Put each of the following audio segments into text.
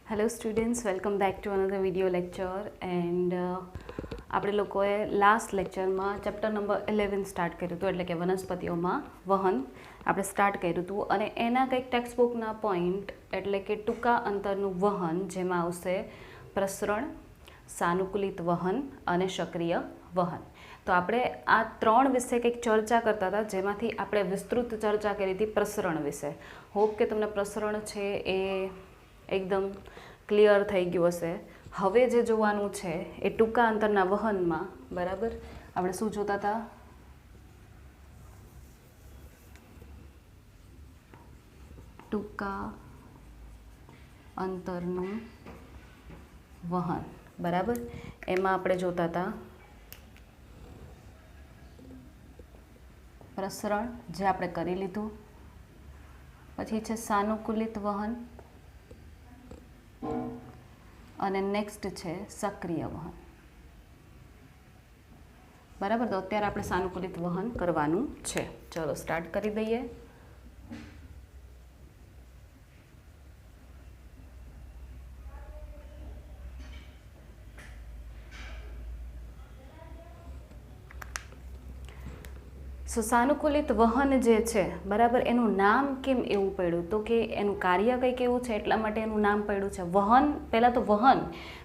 Hello students, welcome back to another video lecture. And આપણે લોકોએ last લેક્ચરમાં chapter number 11 start કર્યું હતું, એટલે કે વનસ્પતિઓમાં વહન આપણે સ્ટાર્ટ કર્યું હતું. અને એના કંઈક ટેક્સ્ટબુકના પોઈન્ટ એટલે કે ટૂંકા અંતરનું વહન, જેમાં આવશે પ્રસરણ, સાનુકૂલિત વહન અને સક્રિય વહન. તો આપણે આ ત્રણ વિશે કંઈક ચર્ચા કરતા હતા, જેમાંથી આપણે વિસ્તૃત ચર્ચા કરી હતી પ્રસરણ વિશે. હોપ કે તમને પ્રસરણ છે એ એકદમ ક્લિયર થઈ ગયું હશે. હવે જે જોવાનું છે એ ટૂંકા અંતરના વહનમાં, બરાબર, આપણે શું જોતા હતા? ટૂંકા અંતરનું વહન, બરાબર. એમાં આપણે જોતા હતા પ્રસરણ, જે આપણે કરી લીધું. પછી છે સાનુકૂલિત વહન અને નેક્સ્ટ છે સક્રિય વહન, બરાબર. તો અત્યારે આપણે સાનુકૂલિત વહન કરવાનું છે. ચલો સ્ટાર્ટ કરી દઈએ. સાનુકૂલિત વહન જે છે, બરાબર, એનું નામ કેમ એવું પડ્યું? તો કે એનું કાર્ય કંઈક એવું છે, એટલા માટે એનું નામ પડ્યું છે વહન. પહેલાં તો વહન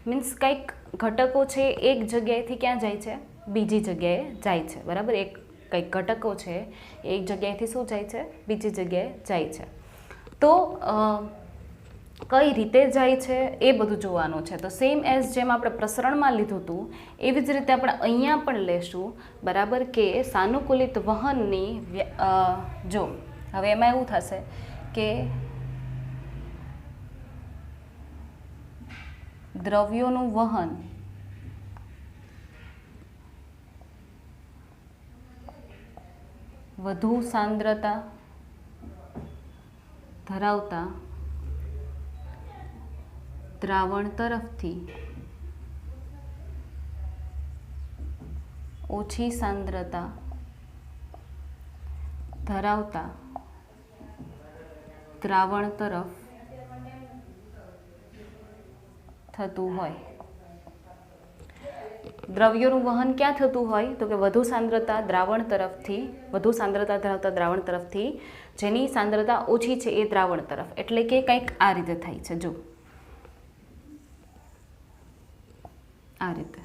મીન્સ કંઈક ઘટકો છે એક જગ્યાએથી ક્યાં જાય છે? બીજી જગ્યાએ જાય છે, બરાબર. કંઈક ઘટકો છે એક જગ્યાએથી શું જાય છે? બીજી જગ્યાએ જાય છે. તો કઈ રીતે જાય છે એ બધું જોવાનું છે. તો સેમ એઝ જેમ આપણે પ્રસરણમાં લીધું હતું, એવી જ રીતે આપણે અહીંયા પણ લેશું, બરાબર. કે સાનુકૂલિત વહનની જો હવે એમાં એવું થશે કે દ્રવ્યોનું વહન વધુ સાંદ્રતા ધરાવતા દ્રાવણ તરફથી ઓછી સાંદ્રતા ધરાવતા દ્રાવણ તરફ થતું હોય. દ્રવ્યોનું વહન ક્યાં થતું હોય? તો કે વધુ સાંદ્રતા દ્રાવણ તરફથી, વધુ સાંદ્રતા ધરાવતા દ્રાવણ તરફથી, જેની સાંદ્રતા ઓછી છે એ દ્રાવણ તરફ. એટલે કે કંઈક આ રીતે થાય છે. જો આ રીતે,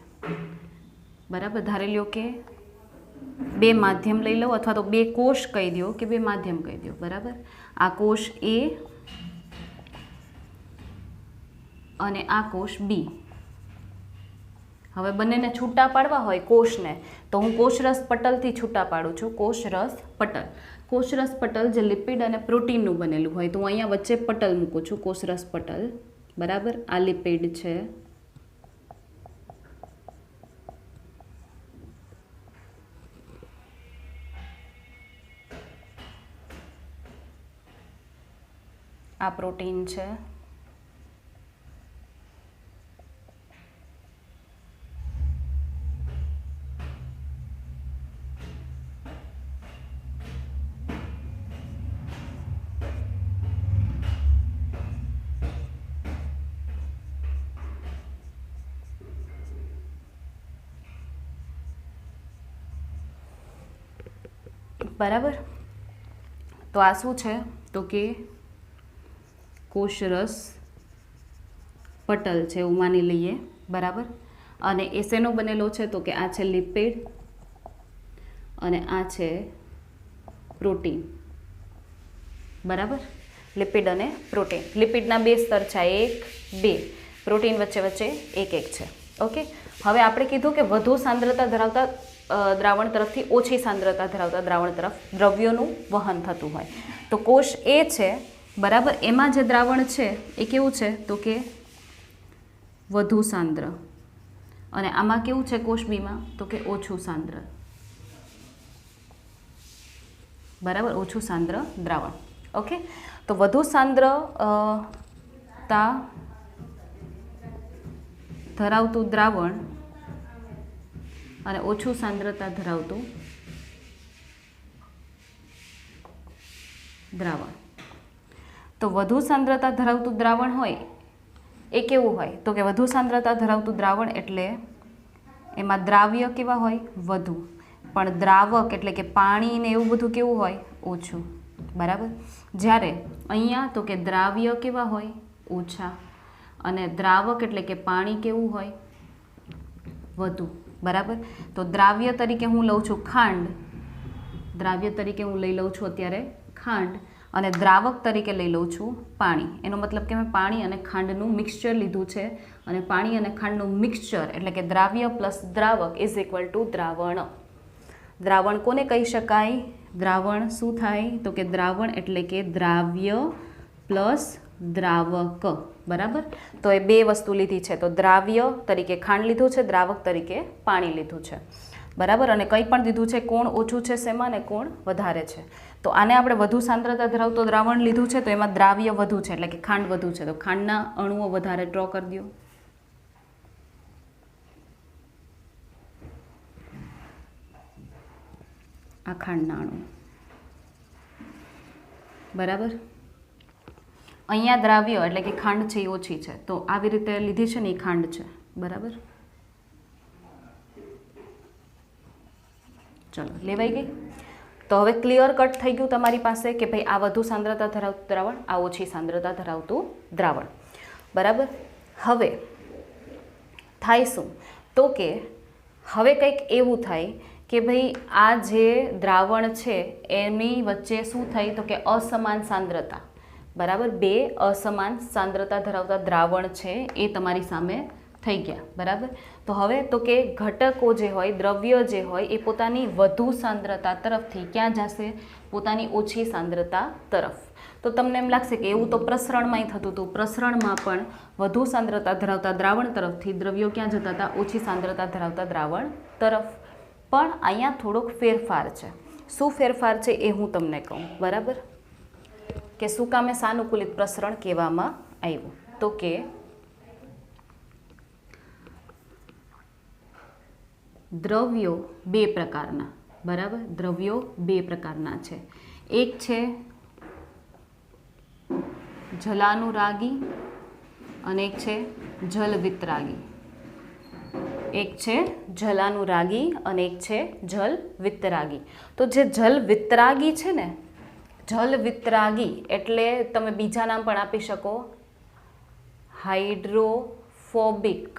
બરાબર. ધારી લ્યો કે બે માધ્યમ લઈ લો, અથવા તો બે કોષ કહી દો કે બે માધ્યમ કહી દો, બરાબર. આ કોષ એ અને આ કોષ બી. હવે બંનેને છૂટા પાડવા હોય કોષને, તો હું કોષરસ પટલથી છૂટા પાડું છું. કોષરસ પટલ, કોષરસ પટલ જે લિપિડ અને પ્રોટીનનું બનેલું હોય, તો હું અહીંયા વચ્ચે પટલ મૂકું છું, કોષરસ પટલ, બરાબર. આ લિપિડ છે, આ પ્રોટીન છે, બરાબર. તો આ શું છે? તો કે કોષરસ પટલ છે એવું માની લઈએ, બરાબર. અને એ શેનો બનેલો છે? તો કે આ છે લિપિડ અને આ છે પ્રોટીન, બરાબર. લિપિડ અને પ્રોટીન. લિપિડના બે સ્તર છે, 1, 2. પ્રોટીન વચ્ચે વચ્ચે 1, 1 છે. ઓકે. હવે આપણે કીધું કે વધુ સાંદ્રતા ધરાવતા દ્રાવણ તરફથી ઓછી સાંદ્રતા ધરાવતા દ્રાવણ તરફ દ્રવ્યોનું વહન થતું હોય. તો કોષ એ છે, બરાબર, એમાં જે દ્રાવણ છે એ કેવું છે? તો કે વધુ સાંદ્ર. અને આમાં કેવું છે કોષ બીમાં? તો કે ઓછું સાંદ્ર, બરાબર, ઓછું સાંદ્ર દ્રાવણ. ઓકે. તો વધુ સાંદ્રતા ધરાવતું દ્રાવણ અને ઓછું સાંદ્રતા ધરાવતું દ્રાવણ. તો વધુ સાંદ્રતા ધરાવતું દ્રાવણ હોય એ કેવું હોય તો કે વધુ સાંદ્રતા ધરાવતું દ્રાવણ એટલે એમાં દ્રાવ્ય કેવા હોય વધુ, પણ દ્રાવક એટલે કે પાણી ને એવું બધું કેવું હોય ઓછું, બરાબર. જ્યારે અહીંયા તો કે દ્રાવ્ય કેવા હોય ઓછા અને દ્રાવક એટલે કે પાણી કેવું હોય વધુ, બરાબર. તો દ્રાવ્ય તરીકે હું લઉં છું ખાંડ, દ્રાવ્ય તરીકે હું લઈ લઉં છું અત્યારે ખાંડ અને દ્રાવક તરીકે લઈ લઉં છું પાણી. એનો મતલબ કે મેં પાણી અને ખાંડનું મિક્સચર લીધું છે અને પાણી અને ખાંડનું મિક્સચર એટલે કે દ્રાવ્ય પ્લસ દ્રાવક ઇઝ ઇક્વલ ટુ દ્રાવણ. દ્રાવણ કોને કહી શકાય? દ્રાવણ શું થાય તો કે દ્રાવણ એટલે કે દ્રાવ્ય પ્લસ દ્રાવક, બરાબર. તો એ બે વસ્તુ લીધી છે, તો દ્રાવ્ય તરીકે ખાંડ લીધું છે, દ્રાવક તરીકે પાણી લીધું છે, બરાબર. અને કંઈ પણ દીધું છે કોણ ઓછું છે શેમાં ને કોણ વધારે છે. તો આને આપણે વધુ સાંદ્રતા ધરાવતો દ્રાવણ લીધું છે તો એમાં દ્રાવ્ય વધુ છે એટલે કે ખાંડ વધુ છે, તો ખાંડના અણુઓ વધારે ડ્રો કરી દો. આ ખાંડના અણુ, બરાબર. અહીંયા દ્રાવ્ય એટલે કે ખાંડ છે એ ઓછી છે, તો આવી રીતે લીધી છે ને એ ખાંડ છે, બરાબર. ચલો લેવાઈ ગઈ. તો હવે ક્લિયર કટ થઈ ગયું તમારી પાસે કે ભાઈ આ વધુ સાંદ્રતા ધરાવતું દ્રાવણ, આ ઓછી સાંદ્રતા ધરાવતું દ્રાવણ, બરાબર. હવે થાય શું તો કે હવે કંઈક એવું થાય કે ભાઈ આ જે દ્રાવણ છે એની વચ્ચે શું થઈ તો કે અસમાન સાંદ્રતા, બરાબર. બે અસમાન સાંદ્રતા ધરાવતા દ્રાવણ છે એ તમારી સામે થઈ ગયા, બરાબર. તો હવે તો કે ઘટકો જે હોય દ્રવ્ય જે હોય એ પોતાની વધુ સાંદ્રતા તરફથી ક્યાં જશે? પોતાની ઓછી સાંદ્રતા તરફ. તો તમને એમ લાગશે કે એવું તો પ્રસરણમાંય થતું હતું, પ્રસરણમાં પણ વધુ સાંદ્રતા ધરાવતા દ્રાવણ તરફથી દ્રવ્યો ક્યાં જતા હતા? ઓછી સાંદ્રતા ધરાવતા દ્રાવણ તરફ. પણ અહીંયા થોડોક ફેરફાર છે. શું ફેરફાર છે એ હું તમને કહું, બરાબર. કે શું કામે સાનુકૂલિત પ્રસરણ કહેવામાં આવ્યું તો કે દ્રવ્યો બે પ્રકારના, બરાબર. દ્રવ્યો બે પ્રકારના છે. એક છે જલાનુરાગી અને એક છે જલવિતરાગી. એક છે જલાનુરાગી અને એક છે જલવિતરાગી. તો જે જલવિતરાગી છે ને, જલવિતરાગી એટલે તમે બીજા નામ પણ આપી શકો, હાઇડ્રોફોબિક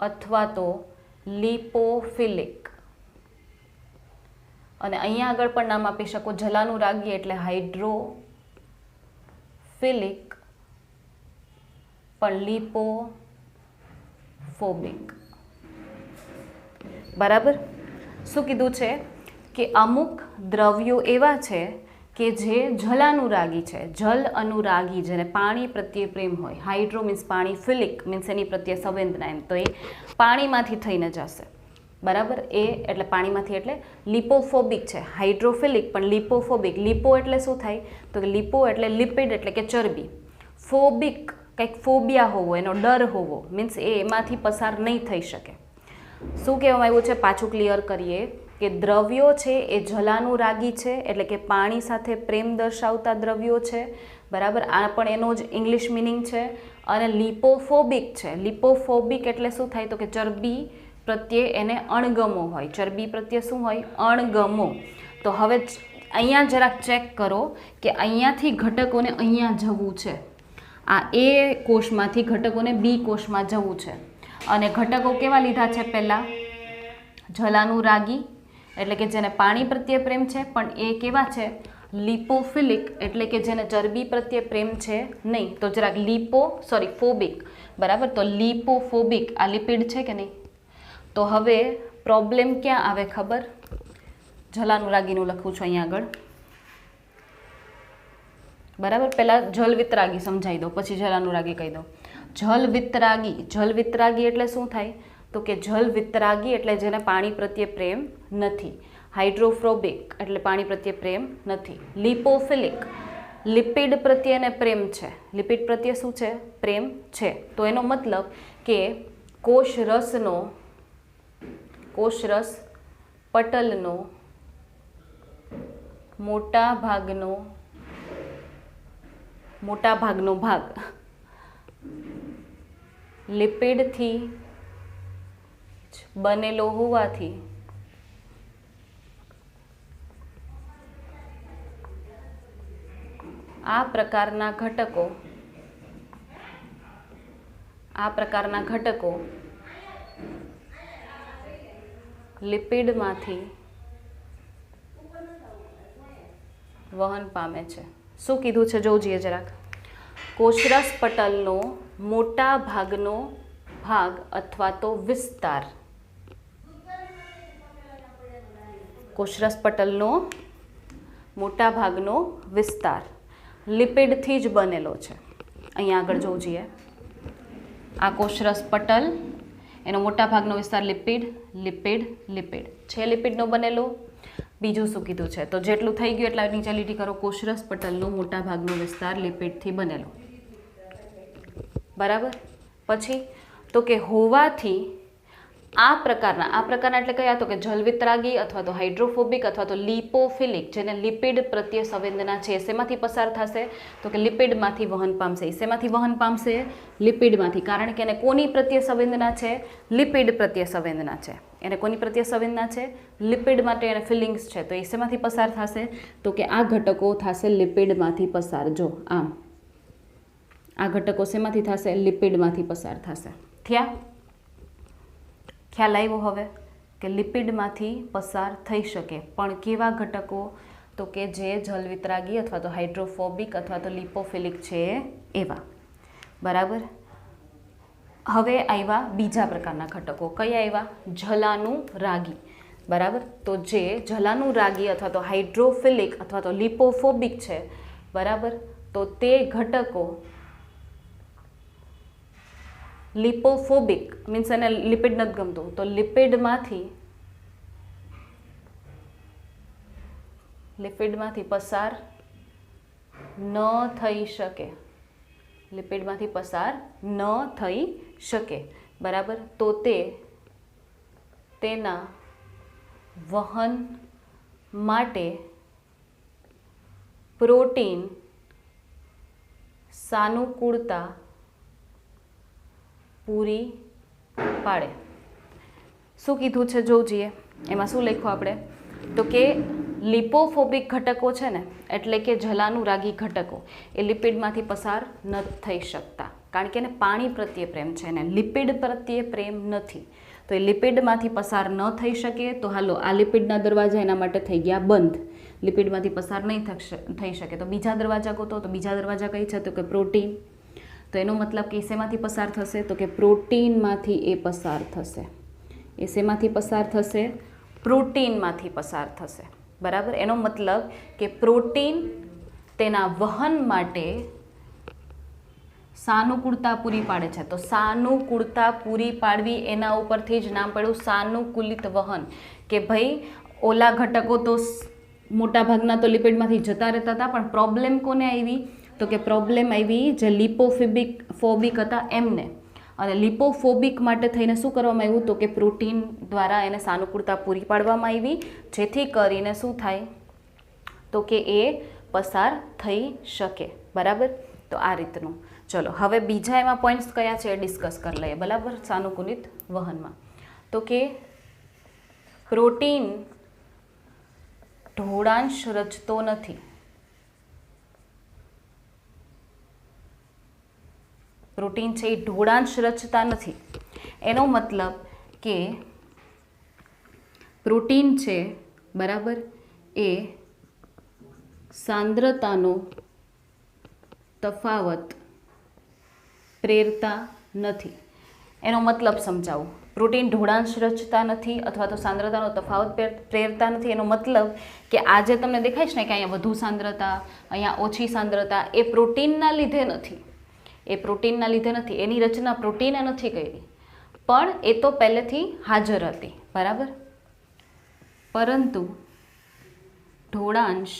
અથવા તો લિપોફિલિક. અને અહીંયા આગળ પણ નામ આપી શકો જલાનુરાગી એટલે હાઇડ્રોફિલિક પણ લિપોફોબિક, બરાબર. શું કીધું છે કે અમુક દ્રવ્યો એવા છે કે જે જલાનુરાગી છે, જલ અનુરાગી જેને પાણી પ્રત્યે પ્રેમ હોય. હાઇડ્રો મીન્સ પાણી, ફિલિક મીન્સ એની પ્રત્યે સંવેદના, એમ તો એ પાણીમાંથી થઈને જશે, બરાબર. એ એટલે પાણીમાંથી એટલે લિપોફોબિક છે, હાઇડ્રોફિલિક પણ લિપોફોબિક. લિપો એટલે શું થાય તો કે લિપો એટલે લિપિડ એટલે કે ચરબી. ફોબિક કંઈક ફોબિયા હોવો, એનો ડર હોવો, મીન્સ એ એમાંથી પસાર નહીં થઈ શકે. શું કહેવામાં આવ્યું છે પાછું ક્લિયર કરીએ કે દ્રવ્યો છે એ જલાનુરાગી છે એટલે કે પાણી સાથે પ્રેમ દર્શાવતા દ્રવ્યો છે, બરાબર. આ પણ એનો જ ઇંગ્લિશ મિનિંગ છે. અને લિપોફોબિક છે. લિપોફોબિક એટલે શું થાય તો કે ચરબી પ્રત્યે એને અણગમો હોય. ચરબી પ્રત્યે શું હોય? અણગમો. તો હવે અહીંયા જરાક ચેક કરો કે અહીંયાથી ઘટકોને અહીંયા જવું છે, આ એ કોષમાંથી ઘટકોને બી કોષમાં જવું છે. અને ઘટકો કેવા લીધા છે? પહેલાં જલાનુરાગી એટલે કે જેને પાણી પ્રત્યે પ્રેમ છે, પણ એ કેવા છે? લિપોફિલિક એટલે કે જેને ચરબી પ્રત્યે પ્રેમ છે નહીં. તો જરાક ફોબિક, બરાબર. તો લિપોફોબિક આ લિપિડ છે કે નહીં? તો હવે પ્રોબ્લેમ ક્યાં આવે ખબર? જલાનુરાગીનું લખું છું અહીંયા આગળ, બરાબર. પહેલાં જલવિતરાગી સમજાવી દો, પછી જલાનુરાગી કહી દો. જલવિતરાગી એટલે શું થાય તો કે જલવિતરાગી એટલે જેને પાણી પ્રત્યે પ્રેમ નથી. હાઇડ્રોફોબિક એટલે પાણી પ્રત્યે પ્રેમ નથી. લિપોફિલિક લિપિડ પ્રત્યે એને પ્રેમ છે. લિપિડ પ્રત્યે શું છે? પ્રેમ છે. તો એનો મતલબ કે કોષરસ પટલનો મોટા ભાગનો ભાગ લિપિડથી બનેલો હોવાથી આ પ્રકારના ઘટકો લિપિડમાંથી વહન પામે છે. શું કીધું છે જોજીએ જરાક. કોષરસ પટલનો મોટા ભાગનો ભાગ અથવા તો વિસ્તાર, કોષરસ પટલનો મોટા ભાગનો વિસ્તાર લિપિડથી જ બનેલો છે. અહીંયા આગળ જોજીએ, આ કોષરસ પટલ, એનો મોટા ભાગનો વિસ્તાર લિપિડ લિપિડ લિપિડ છે, લિપિડનો બનેલો. બીજું શું કીધું છે? તો જેટલું થઈ ગયું એટલા નીચે લીટી કરો. કોષરસ પટલનો મોટા ભાગનો વિસ્તાર લિપિડથી બનેલો. બરાબર. પછી તો કે હોવાથી આ પ્રકારના એટલે કયા? તો કે જલવિતરાગી અથવા તો હાઇડ્રોફોબિક અથવા તો લિપોફિલિક, જેને લિપિડ પ્રત્યે સંવેદના છે, શેમાંથી પસાર થશે? તો કે લિપિડમાંથી વહન પામશે. શેમાંથી વહન પામશે? લિપિડમાંથી. કારણ કે એને કોની પ્રત્યે સંવેદના છે? લિપિડ પ્રત્યે સંવેદના છે. એને કોની પ્રત્યે સંવેદના છે? લિપિડ માટે એને ફિલિંગ્સ છે. તો એ શેમાંથી પસાર થશે? તો કે આ ઘટકો થશે લિપિડમાંથી પસાર. જો આમ આ ઘટકો શેમાંથી થશે? લિપિડમાંથી પસાર થશે. થયા? ખ્યાલ આવ્યો હવે કે લિપિડમાંથી પસાર થઈ શકે, પણ કેવા ઘટકો? તો કે જે જલવિતરાગી અથવા તો હાઇડ્રોફોબિક અથવા તો લિપોફિલિક છે એવા. બરાબર. હવે આવ્યા બીજા પ્રકારના ઘટકો. કયા આવ્યા? જલાનુરાગી. બરાબર. તો જે જલાનુરાગી અથવા તો હાઇડ્રોફિલિક અથવા તો લિપોફોબિક છે, બરાબર, તો તે ઘટકો લિપોફોબિક મીન્સ એને લિપિડ નથી ગમતું, તો લિપિડમાંથી પસાર ન થઈ શકે. લિપિડમાંથી પસાર ન થઈ શકે. બરાબર. તો તેના વહન માટે પ્રોટીન સાનુકૂળતા પૂરી પાડે. શું કીધું છે જોજીએ? એમાં શું લખ્યું આપણે? તો કે લિપોફોબિક ઘટકો છે ને, એટલે કે જલાનુરાગી ઘટકો, એ લિપિડમાંથી પસાર નથી થઈ શકતા, કારણ કે એને પાણી પ્રત્યે પ્રેમ છે, એને લિપિડ પ્રત્યે પ્રેમ નથી. તો એ લિપિડમાંથી પસાર ન થઈ શકે. તો હાલો, આ લિપિડના દરવાજા એના માટે થઈ ગયા બંધ. લિપિડમાંથી પસાર નહીં થઈ શકે તો બીજા દરવાજા ગોતો. તો બીજા દરવાજા કઈ છે? તો કે પ્રોટીન. તો એનો મતલબ કે શેમાંથી પસાર થશે? તો કે પ્રોટીનમાંથી એ પસાર થશે. એ શેમાંથી પસાર થશે? પ્રોટીનમાંથી પસાર થશે. બરાબર. એનો મતલબ કે પ્રોટીન તેના વહન માટે સાનુકૂળતા પૂરી પાડે છે. તો સાનુકૂળતા પૂરી પાડવી, એના ઉપરથી જ નામ પડ્યું સાનુકૂલિત વહન. કે ભાઈ ઓલા ઘટકો તો મોટા ભાગના તો લિપિડમાંથી જતા રહેતા હતા, પણ પ્રોબ્લેમ કોને આવી? તો કે પ્રોબ્લેમ આવી જે લિપોફોબિક હતા એમને. અને લિપોફોબિક માટે થઈને શું કરવામાં આવ્યું? તો કે પ્રોટીન દ્વારા એને સાનુકૂળતા પૂરી પાડવામાં આવી, જેથી કરીને શું થાય? તો કે એ પસાર થઈ શકે. બરાબર. તો આ રીતનું. ચલો હવે બીજા એમાં પોઈન્ટ્સ કયા છે એ ડિસ્કસ કરી લઈએ. બરાબર. સાનુકૂલિત વહનમાં તો કે પ્રોટીન ઢોળાંશ રચતો નથી. પ્રોટીન છે એ ઢોળાંશ રચતા નથી. એનો મતલબ કે પ્રોટીન છે, બરાબર, એ સાંદ્રતાનો તફાવત પ્રેરતા નથી. એનો મતલબ સમજાવું. પ્રોટીન ઢોળાંશ રચતા નથી અથવા તો સાંદ્રતાનો તફાવત પ્રેરતા નથી. એનો મતલબ કે આજે તમને દેખાય છે ને કે અહીંયા વધુ સાંદ્રતા, અહીંયા ઓછી સાંદ્રતા, એ પ્રોટીનના લીધે નથી. એ પ્રોટીનના લીધે નથી. એની રચના પ્રોટીને નથી કરી, પણ એ તો પહેલેથી હાજર હતી. બરાબર. પરંતુ ઢોળાંશ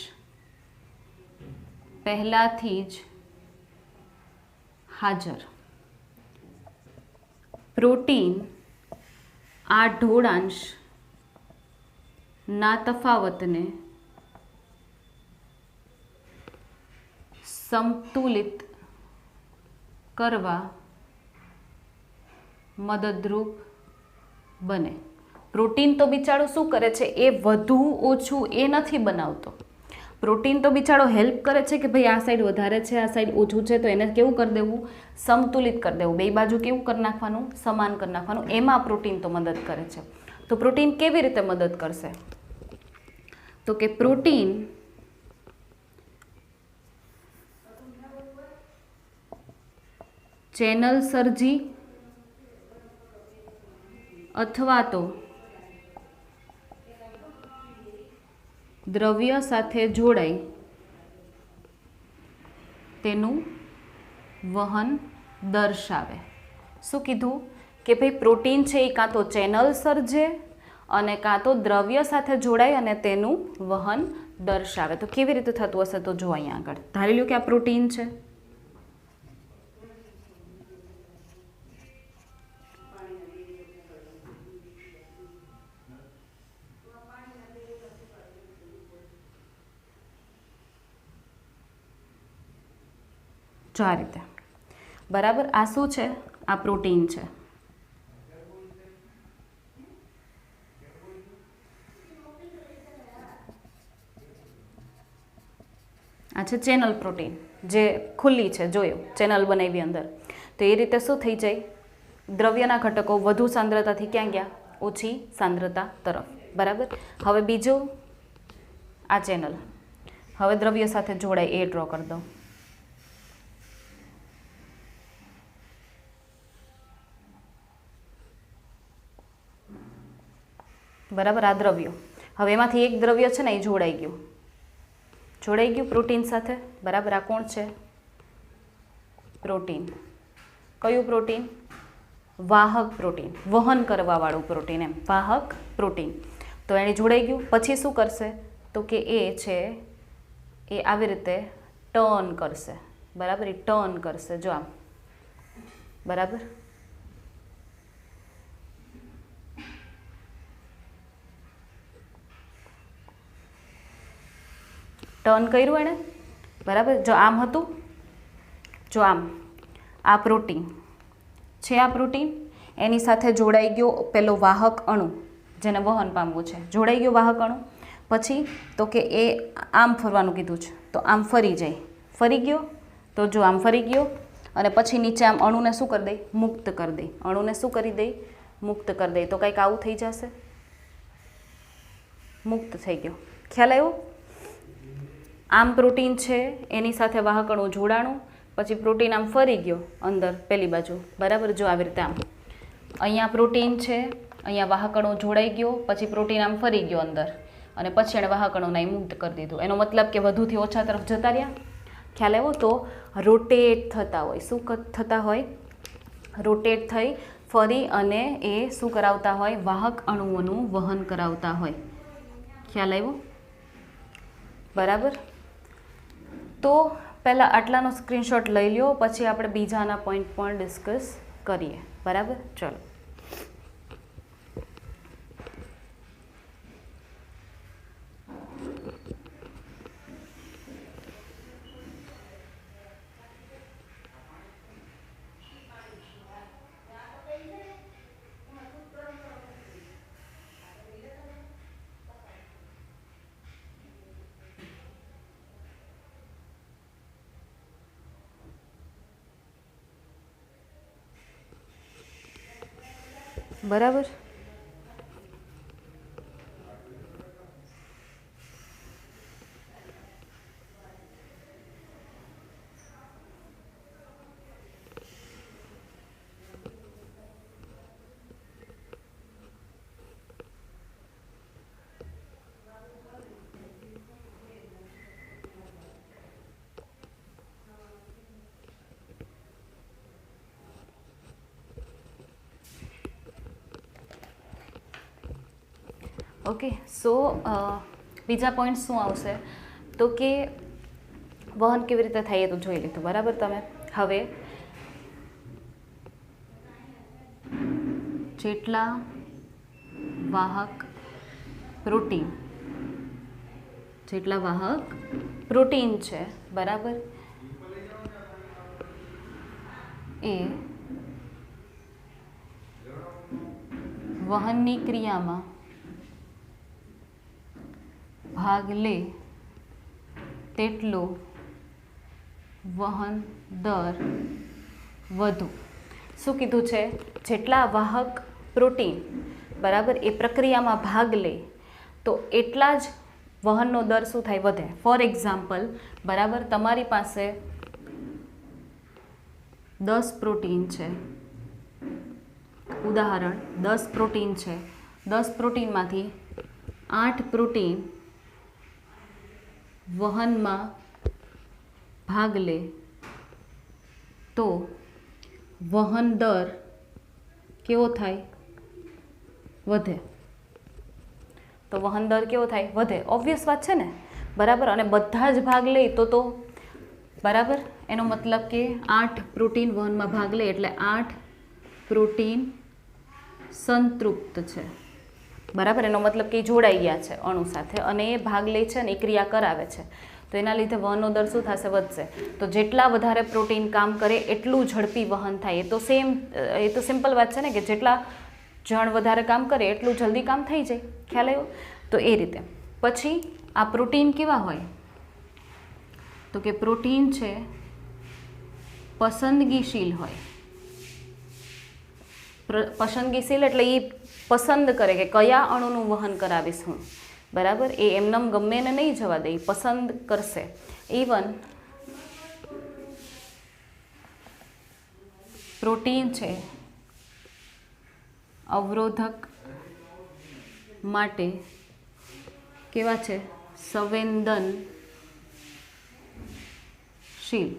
પહેલાથી જ હાજર. પ્રોટીન આ ઢોળાંશના તફાવતને સંતુલિત કરવા મદદરૂપ બને. પ્રોટીન તો બિચારો શું કરે છે, એ વધુ ઓછું એ નથી બનાવતો. પ્રોટીન તો બિચારો હેલ્પ કરે છે કે ભાઈ આ સાઈડ વધારે છે, આ સાઈડ ઓછું છે, તો એને કેવું કરી દેવું, સમતુલિત કરી દેવું, બે બાજુ કેવું કરી નાખવાનું, સમાન કરી નાખવાનું. એમાં પ્રોટીન તો મદદ કરે છે. તો પ્રોટીન કેવી રીતે મદદ કરશે, તો કે પ્રોટીન ચેનલ સર્જી અથવા તો દ્રવ્ય સાથે જોડાઈ તેનું વહન દર્શાવે. શું કીધું કે ભાઈ પ્રોટીન છે એ કાં તો ચેનલ સર્જે અને કાં તો દ્રવ્ય સાથે જોડાય અને તેનું વહન દર્શાવે. તો કેવી રીતે થતું હશે, તો જો અહીંયા આગળ ધારી લો કે આ પ્રોટીન છે, જો આ રીતે, બરાબર. આ શું છે, આ પ્રોટીન છે. આ છે ચેનલ પ્રોટીન, જે ખુલ્લી છે, જોયું ચેનલ બનાવી અંદર. તો એ રીતે શું થઈ જાય, દ્રવ્યના ઘટકો વધુ સાંદ્રતાથી ક્યાં ગયા, ઓછી સાંદ્રતા તરફ, બરાબર. હવે બીજું આ ચેનલ, હવે દ્રવ્ય સાથે જોડાય એ ડ્રો કરી દઉં. બરાબર. આ દ્રવ્ય, હવે એમાંથી એક દ્રવ્ય છે ને એ જોડાઈ ગયું પ્રોટીન સાથે, બરાબર. આ કોણ છે, પ્રોટીન. કયું પ્રોટીન, વાહક પ્રોટીન, વહન કરવાવાળું પ્રોટીન, એમ વાહક પ્રોટીન. તો એને જોડાઈ ગયું. પછી શું કરશે, તો કે એ છે એ આવી રીતે ટર્ન કરશે, બરાબર. એ ટર્ન કરશે, જો આમ, બરાબર. ટર્ન કર્યું એણે, બરાબર. જો આમ હતું, જો આમ, આ પ્રોટીન છે, આ પ્રોટીન એની સાથે જોડાઈ ગયો પેલો વાહક અણુ જેને વહન પામવું છે, જોડાઈ ગયો વાહક અણુ. પછી તો કે એ આમ ફરવાનું કીધું છે, તો આમ ફરી જાય, ફરી ગયો, તો જો આમ ફરી ગયો અને પછી નીચે આમ અણુને શું કરી દે, મુક્ત કરી દે. અણુને શું કરી દે, મુક્ત કરી દે. તો કંઈક આવું થઈ જશે, મુક્ત થઈ ગયો. ખ્યાલ આવ્યો. આમ પ્રોટીન છે એની સાથે વાહક અણુ જોડાણું, પછી પ્રોટીન આમ ફરી ગયો અંદર પેલી બાજુ, બરાબર. જો આવી રીતે આમ અહીંયા પ્રોટીન છે, અહીંયા વાહક અણુ જોડાઈ ગયો, પછી પ્રોટીન આમ ફરી ગયો અંદર અને પછી એણે વાહક અણુને મુક્ત કરી દીધું. એનો મતલબ કે વધુથી ઓછા તરફ જતા રહ્યા. ખ્યાલ આવ્યો. તો રોટેટ થતા હોય, શું થતા હોય, રોટેટ થઈ ફરી અને એ શું કરાવતા હોય, વાહક અણુઓનું વહન કરાવતા હોય. ખ્યાલ આવ્યો, બરાબર. તો પહેલાં આટલાનો સ્ક્રીનશોટ લઈ લ્યો, પછી આપણે બીજાના પોઈન્ટ પણ ડિસ્કસ કરીએ, બરાબર. ચલો. બરાબર. ઓકે. સો બીજા પોઈન્ટ શું આવશે, તો કે વહન કેવી રીતે થાય એ તો જોઈ લીધું, બરાબર. તમે હવે જેટલા વાહક પ્રોટીન છે, બરાબર, એ વહનની ક્રિયામાં ભાગ લે તેટલો વહન દર વધુ. શું કીધું છે? જેટલા વાહક પ્રોટીન બરાબર એ પ્રક્રિયામાં ભાગ લે તો એટલા જ વહનનો દર શું થાય? વધે. ફોર એક્ઝામ્પલ બરાબર, તમારી પાસે 10 પ્રોટીન છે, ઉદાહરણ 10 પ્રોટીન છે, 10 પ્રોટીનમાંથી 8 પ્રોટીન વહનમાં ભાગ લે તો વહન દર કેવો થાય? વધે. તો વહન દર કેવો થાય? વધે. ઓબ્વિયસ વાત છે ને બરાબર. અને બધા જ ભાગ લે તો બરાબર, એનો મતલબ કે 8 પ્રોટીન વહનમાં ભાગ લે એટલે 8 પ્રોટીન સંતૃપ્ત છે બરાબર. એનો મતલબ કે જોડાઈ ગયા છે અણુ સાથે અને એ ભાગ લે છે અને એ ક્રિયા કરાવે છે. તો એના લીધે વહનનો દર શું થશે? વધશે. તો જેટલા વધારે પ્રોટીન કામ કરે એટલું ઝડપી વહન થાય. એ તો સિમ્પલ વાત છે ને કે જેટલા જણ વધારે કામ કરે એટલું જલ્દી કામ થઈ જાય. ખ્યાલ આવ્યો? તો એ રીતે. પછી આ પ્રોટીન કેવા હોય? તો કે પ્રોટીન છે પસંદગીશીલ હોય. પસંદગીશીલ એટલે એ પસંદ કરે કે કયા અણુનું વહન કરાવીશ હું બરાબર. એ એમનેમ ગમે એને નહીં જવા દે, પસંદ કરશે. ઇવન પ્રોટીન છે અવરોધક માટે કેવા છે? સંવેદનશીલ.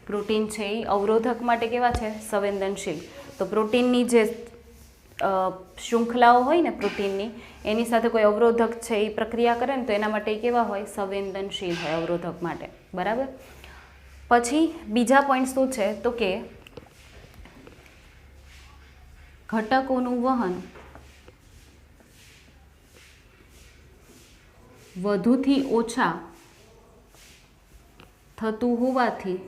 પ્રોટીન છે એ અવરોધક માટે કેવા છે? સંવેદનશીલ. તો પ્રોટીનની જે શૃંખલાઓ હોય ને પ્રોટીનની, એની સાથે કોઈ અવરોધક છે એ પ્રક્રિયા કરે ને તો એના માટે કેવા હોય? સંવેદનશીલ હોય અવરોધક માટે બરાબર. પછી બીજા પોઈન્ટ શું છે? તો કે ઘટકોનું વહન વધુથી ઓછા થતું હોવાથી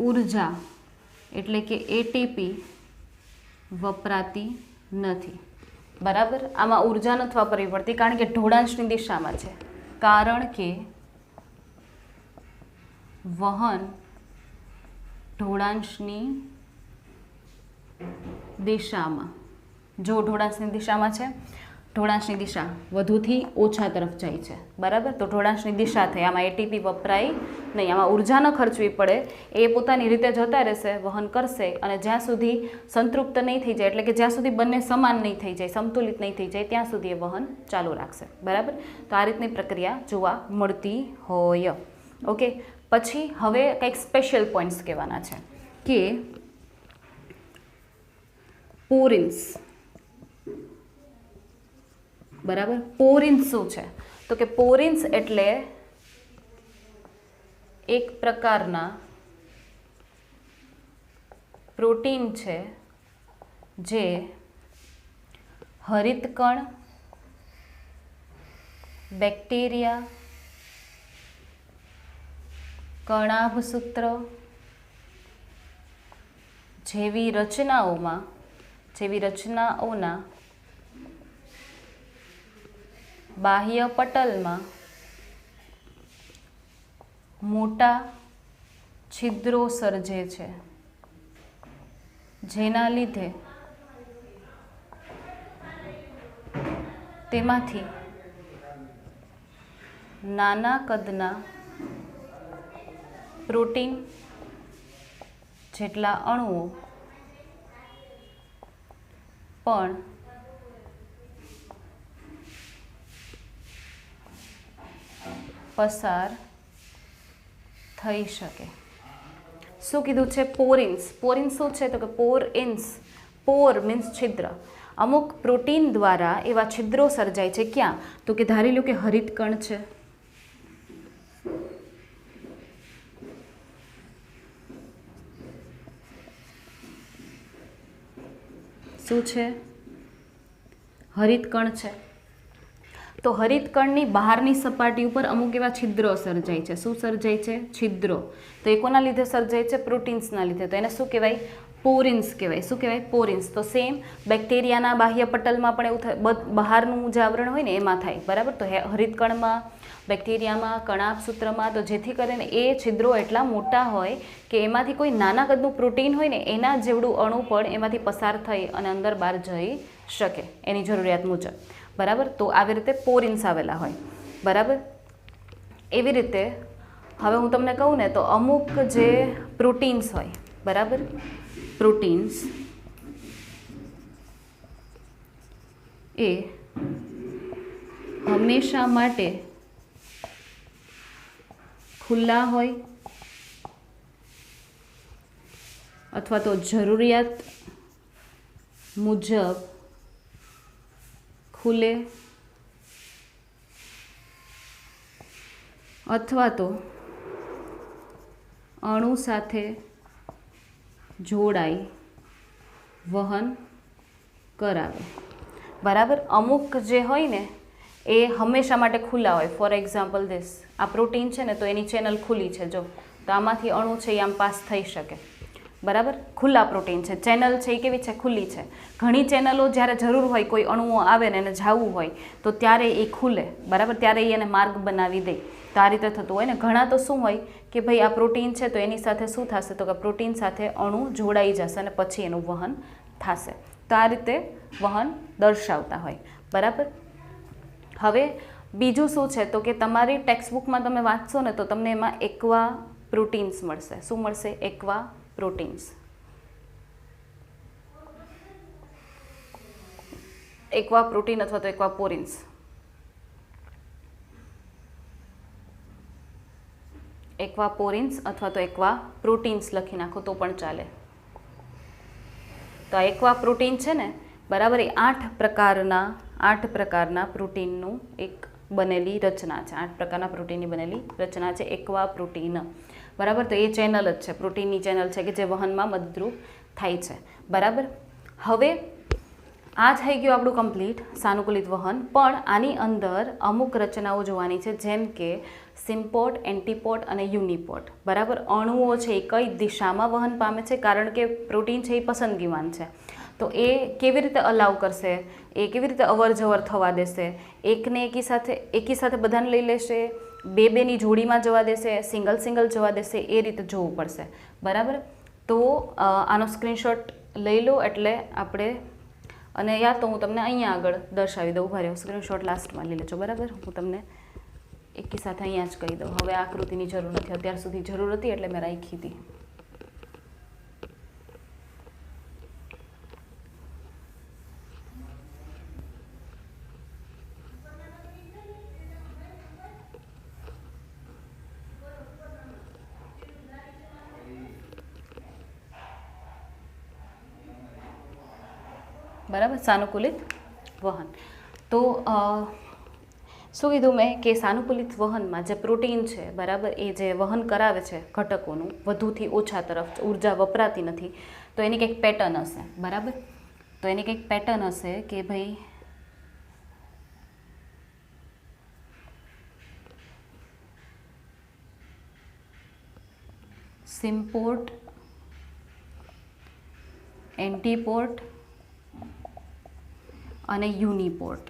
ઉર્જા એટલે કે એટીપી વપરાતી નથી બરાબર. આમાં ઉર્જા નથી વાપરવી પડતી કારણ કે ઢોળાંશની દિશામાં છે. કારણ કે વહન ઢોળાંશની દિશામાં, જો ઢોળાંશની દિશામાં છે, ઢોળાંશની દિશા વધુથી ઓછા તરફ જાય છે બરાબર. તો ઢોળાંશની દિશા થઈ. આમાં એટીપી વપરાય નહીં, આમાં ઉર્જા ન ખર્ચવી પડે. એ પોતાની રીતે જતા રહેશે, વહન કરશે અને જ્યાં સુધી સંતૃપ્ત નહીં થઈ જાય એટલે કે જ્યાં સુધી બંને સમાન નહીં થઈ જાય, સમતુલિત નહીં થઈ જાય ત્યાં સુધી એ વહન ચાલુ રાખશે બરાબર. તો આ રીતની પ્રક્રિયા જોવા મળતી હોય. ઓકે. પછી હવે કંઈક સ્પેશિયલ પોઈન્ટ્સ કહેવાના છે કે પોરિન્સ બરાબર. પોરિન્સ શું છે? તો કે પોરિન્સ એટલે એક પ્રકારના પ્રોટીન છે જે હરિતકણ, બેક્ટેરિયા, કણાભસૂત્ર જેવી રચનાઓના બાહ્ય પટલમાં મોટા છિદ્રો સર્જે છે, જેના લીધે તેમાંથી નાના કદના પ્રોટીન જેટલા અણુઓ પણ પસાર થઈ શકે. શું કીધું છે? પોરિન્સ. પોરિન્સ શું છે? તો કે પોર મીન્સ છિદ્ર. અમુક પ્રોટીન દ્વારા એવા છિદ્રો સર્જાય છે. ક્યાં? તો કે ધારી લો કે હરિતકણ છે, શું છે? હરિતકણ છે. તો હરિતકણની બહારની સપાટી ઉપર અમુક એવા છિદ્રો સર્જાય છે. શું સર્જાય છે? છિદ્રો. તો એ કોના લીધે સર્જાય છે? પ્રોટીન્સના લીધે. તો એને શું કહેવાય? પોરિન્સ કહેવાય. શું કહેવાય? પોરિન્સ. તો સેમ બેક્ટેરિયાના બાહ્ય પટલમાં પણ એવું થાય, બહારનું જે આવરણ હોય ને એમાં થાય, બરાબર. તો હરિતકણમાં, બેક્ટેરિયામાં, કણાભસૂત્રમાં, તો જેથી કરીને એ છિદ્રો એટલા મોટા હોય કે એમાંથી કોઈ નાના કદનું પ્રોટીન હોય ને એના જેવડું અણુ પણ એમાંથી પસાર થઈ અને અંદર બહાર જઈ શકે એની જરૂરિયાત મુજબ, બરાબર. તો આવી રીતે પોરિન્સ આવેલા હોય, બરાબર. એવી રીતે હવે હું તમને કહું ને તો અમુક જે પ્રોટીન્સ હોય, બરાબર, પ્રોટીન્સ એ હંમેશા માટે ખુલ્લા હોય અથવા તો જરૂરિયાત મુજબ ખુલે અથવા તો અણુ સાથે જોડાઈ વહન કરાવે, બરાબર. અમુક જે હોય ને એ હંમેશા માટે ખુલ્લા હોય. ફોર એક્ઝામ્પલ ધીસ, આ પ્રોટીન છે ને તો એની ચેનલ ખુલ્લી છે, જો તો આમાંથી અણુ છે એ આમ પાસ થઈ શકે, બરાબર. ખુલ્લા પ્રોટીન છે, ચેનલ છે એ કેવી છે? ખુલ્લી છે. ઘણી ચેનલો જ્યારે જરૂર હોય કોઈ અણુઓ આવે ને એને જવું હોય તો ત્યારે એ ખુલે, બરાબર, ત્યારે એ એને માર્ગ બનાવી દે. તો આ રીતે થતું હોય ને. ઘણા તો શું હોય કે ભાઈ આ પ્રોટીન છે તો એની સાથે શું થશે તો કે પ્રોટીન સાથે અણુ જોડાઈ જશે અને પછી એનું વહન થશે. તો આ રીતે વહન દર્શાવતા હોય, બરાબર. હવે બીજું શું છે તો કે તમારી ટેક્સ્ટ બુકમાં તમે વાંચશો ને તો તમને એમાં એક્વા પ્રોટીન્સ મળશે. શું મળશે? Aqua proteins. એક્વા પ્રોટીન અથવા તો એક્વા પોરિન્સ. એક્વા પોરિન્સ અથવા તો એક્વા પ્રોટીન્સ લખી નાખો તો પણ ચાલે. તો આ એક્વા પ્રોટીન છે ને, બરાબર, એ 8 પ્રકારના પ્રોટીનનું એક બનેલી રચના છે. 8 પ્રકારના પ્રોટીનની બનેલી રચના છે એક્વા પ્રોટીન, બરાબર. તો એ ચેનલ જ છે, પ્રોટીનની ચેનલ છે કે જે વહનમાં મદદરૂપ થાય છે, બરાબર. હવે આ થઈ ગયું આપણું કમ્પ્લીટ સાનુકૂલિત વહન. પણ આની અંદર અમુક રચનાઓ જોવાની છે, જેમ કે સિમ્પોર્ટ, એન્ટીપોર્ટ અને યુનિપોર્ટ, બરાબર. અણુઓ છે એ કઈ દિશામાં વહન પામે છે, કારણ કે પ્રોટીન છે એ પસંદગીવાન છે. તો એ કેવી રીતે અલાવ કરશે, એ કેવી રીતે અવર જવર થવા દેશે, એકને એકી સાથે બધાને લઈ લેશે, બેની જોડીમાં જવા દેશે, સિંગલ જવા દેશે, એ રીતે જોવું પડશે, બરાબર. તો આનો સ્ક્રીનશોટ લઈ લો એટલે આપણે, અને યા તો હું તમને અહીંયા આગળ દર્શાવી દઉં. ઉભા રહ્યો, સ્ક્રીનશોટ લાસ્ટમાં લઈ લેજો, બરાબર. હું તમને એકી સાથે અહીંયા જ કહી દઉં. હવે આકૃતિની જરૂર નથી, અત્યાર સુધી જરૂર હતી એટલે મેં રાખી હતી. બરાબર. સાનુકૂલિત વહન. તો શું કીધું મેં કે સાનુકૂલિત વહનમાં જે પ્રોટીન છે, બરાબર, એ જે વહન કરાવે છે ઘટકોનું વધુથી ઓછા તરફ, ઉર્જા વપરાતી નથી, તો એની કંઈક પેટર્ન હશે, બરાબર. તો એની કંઈક પેટર્ન હશે કે ભાઈ સિમ્પોર્ટ, એન્ટીપોર્ટ અને યુનિપોર્ટ,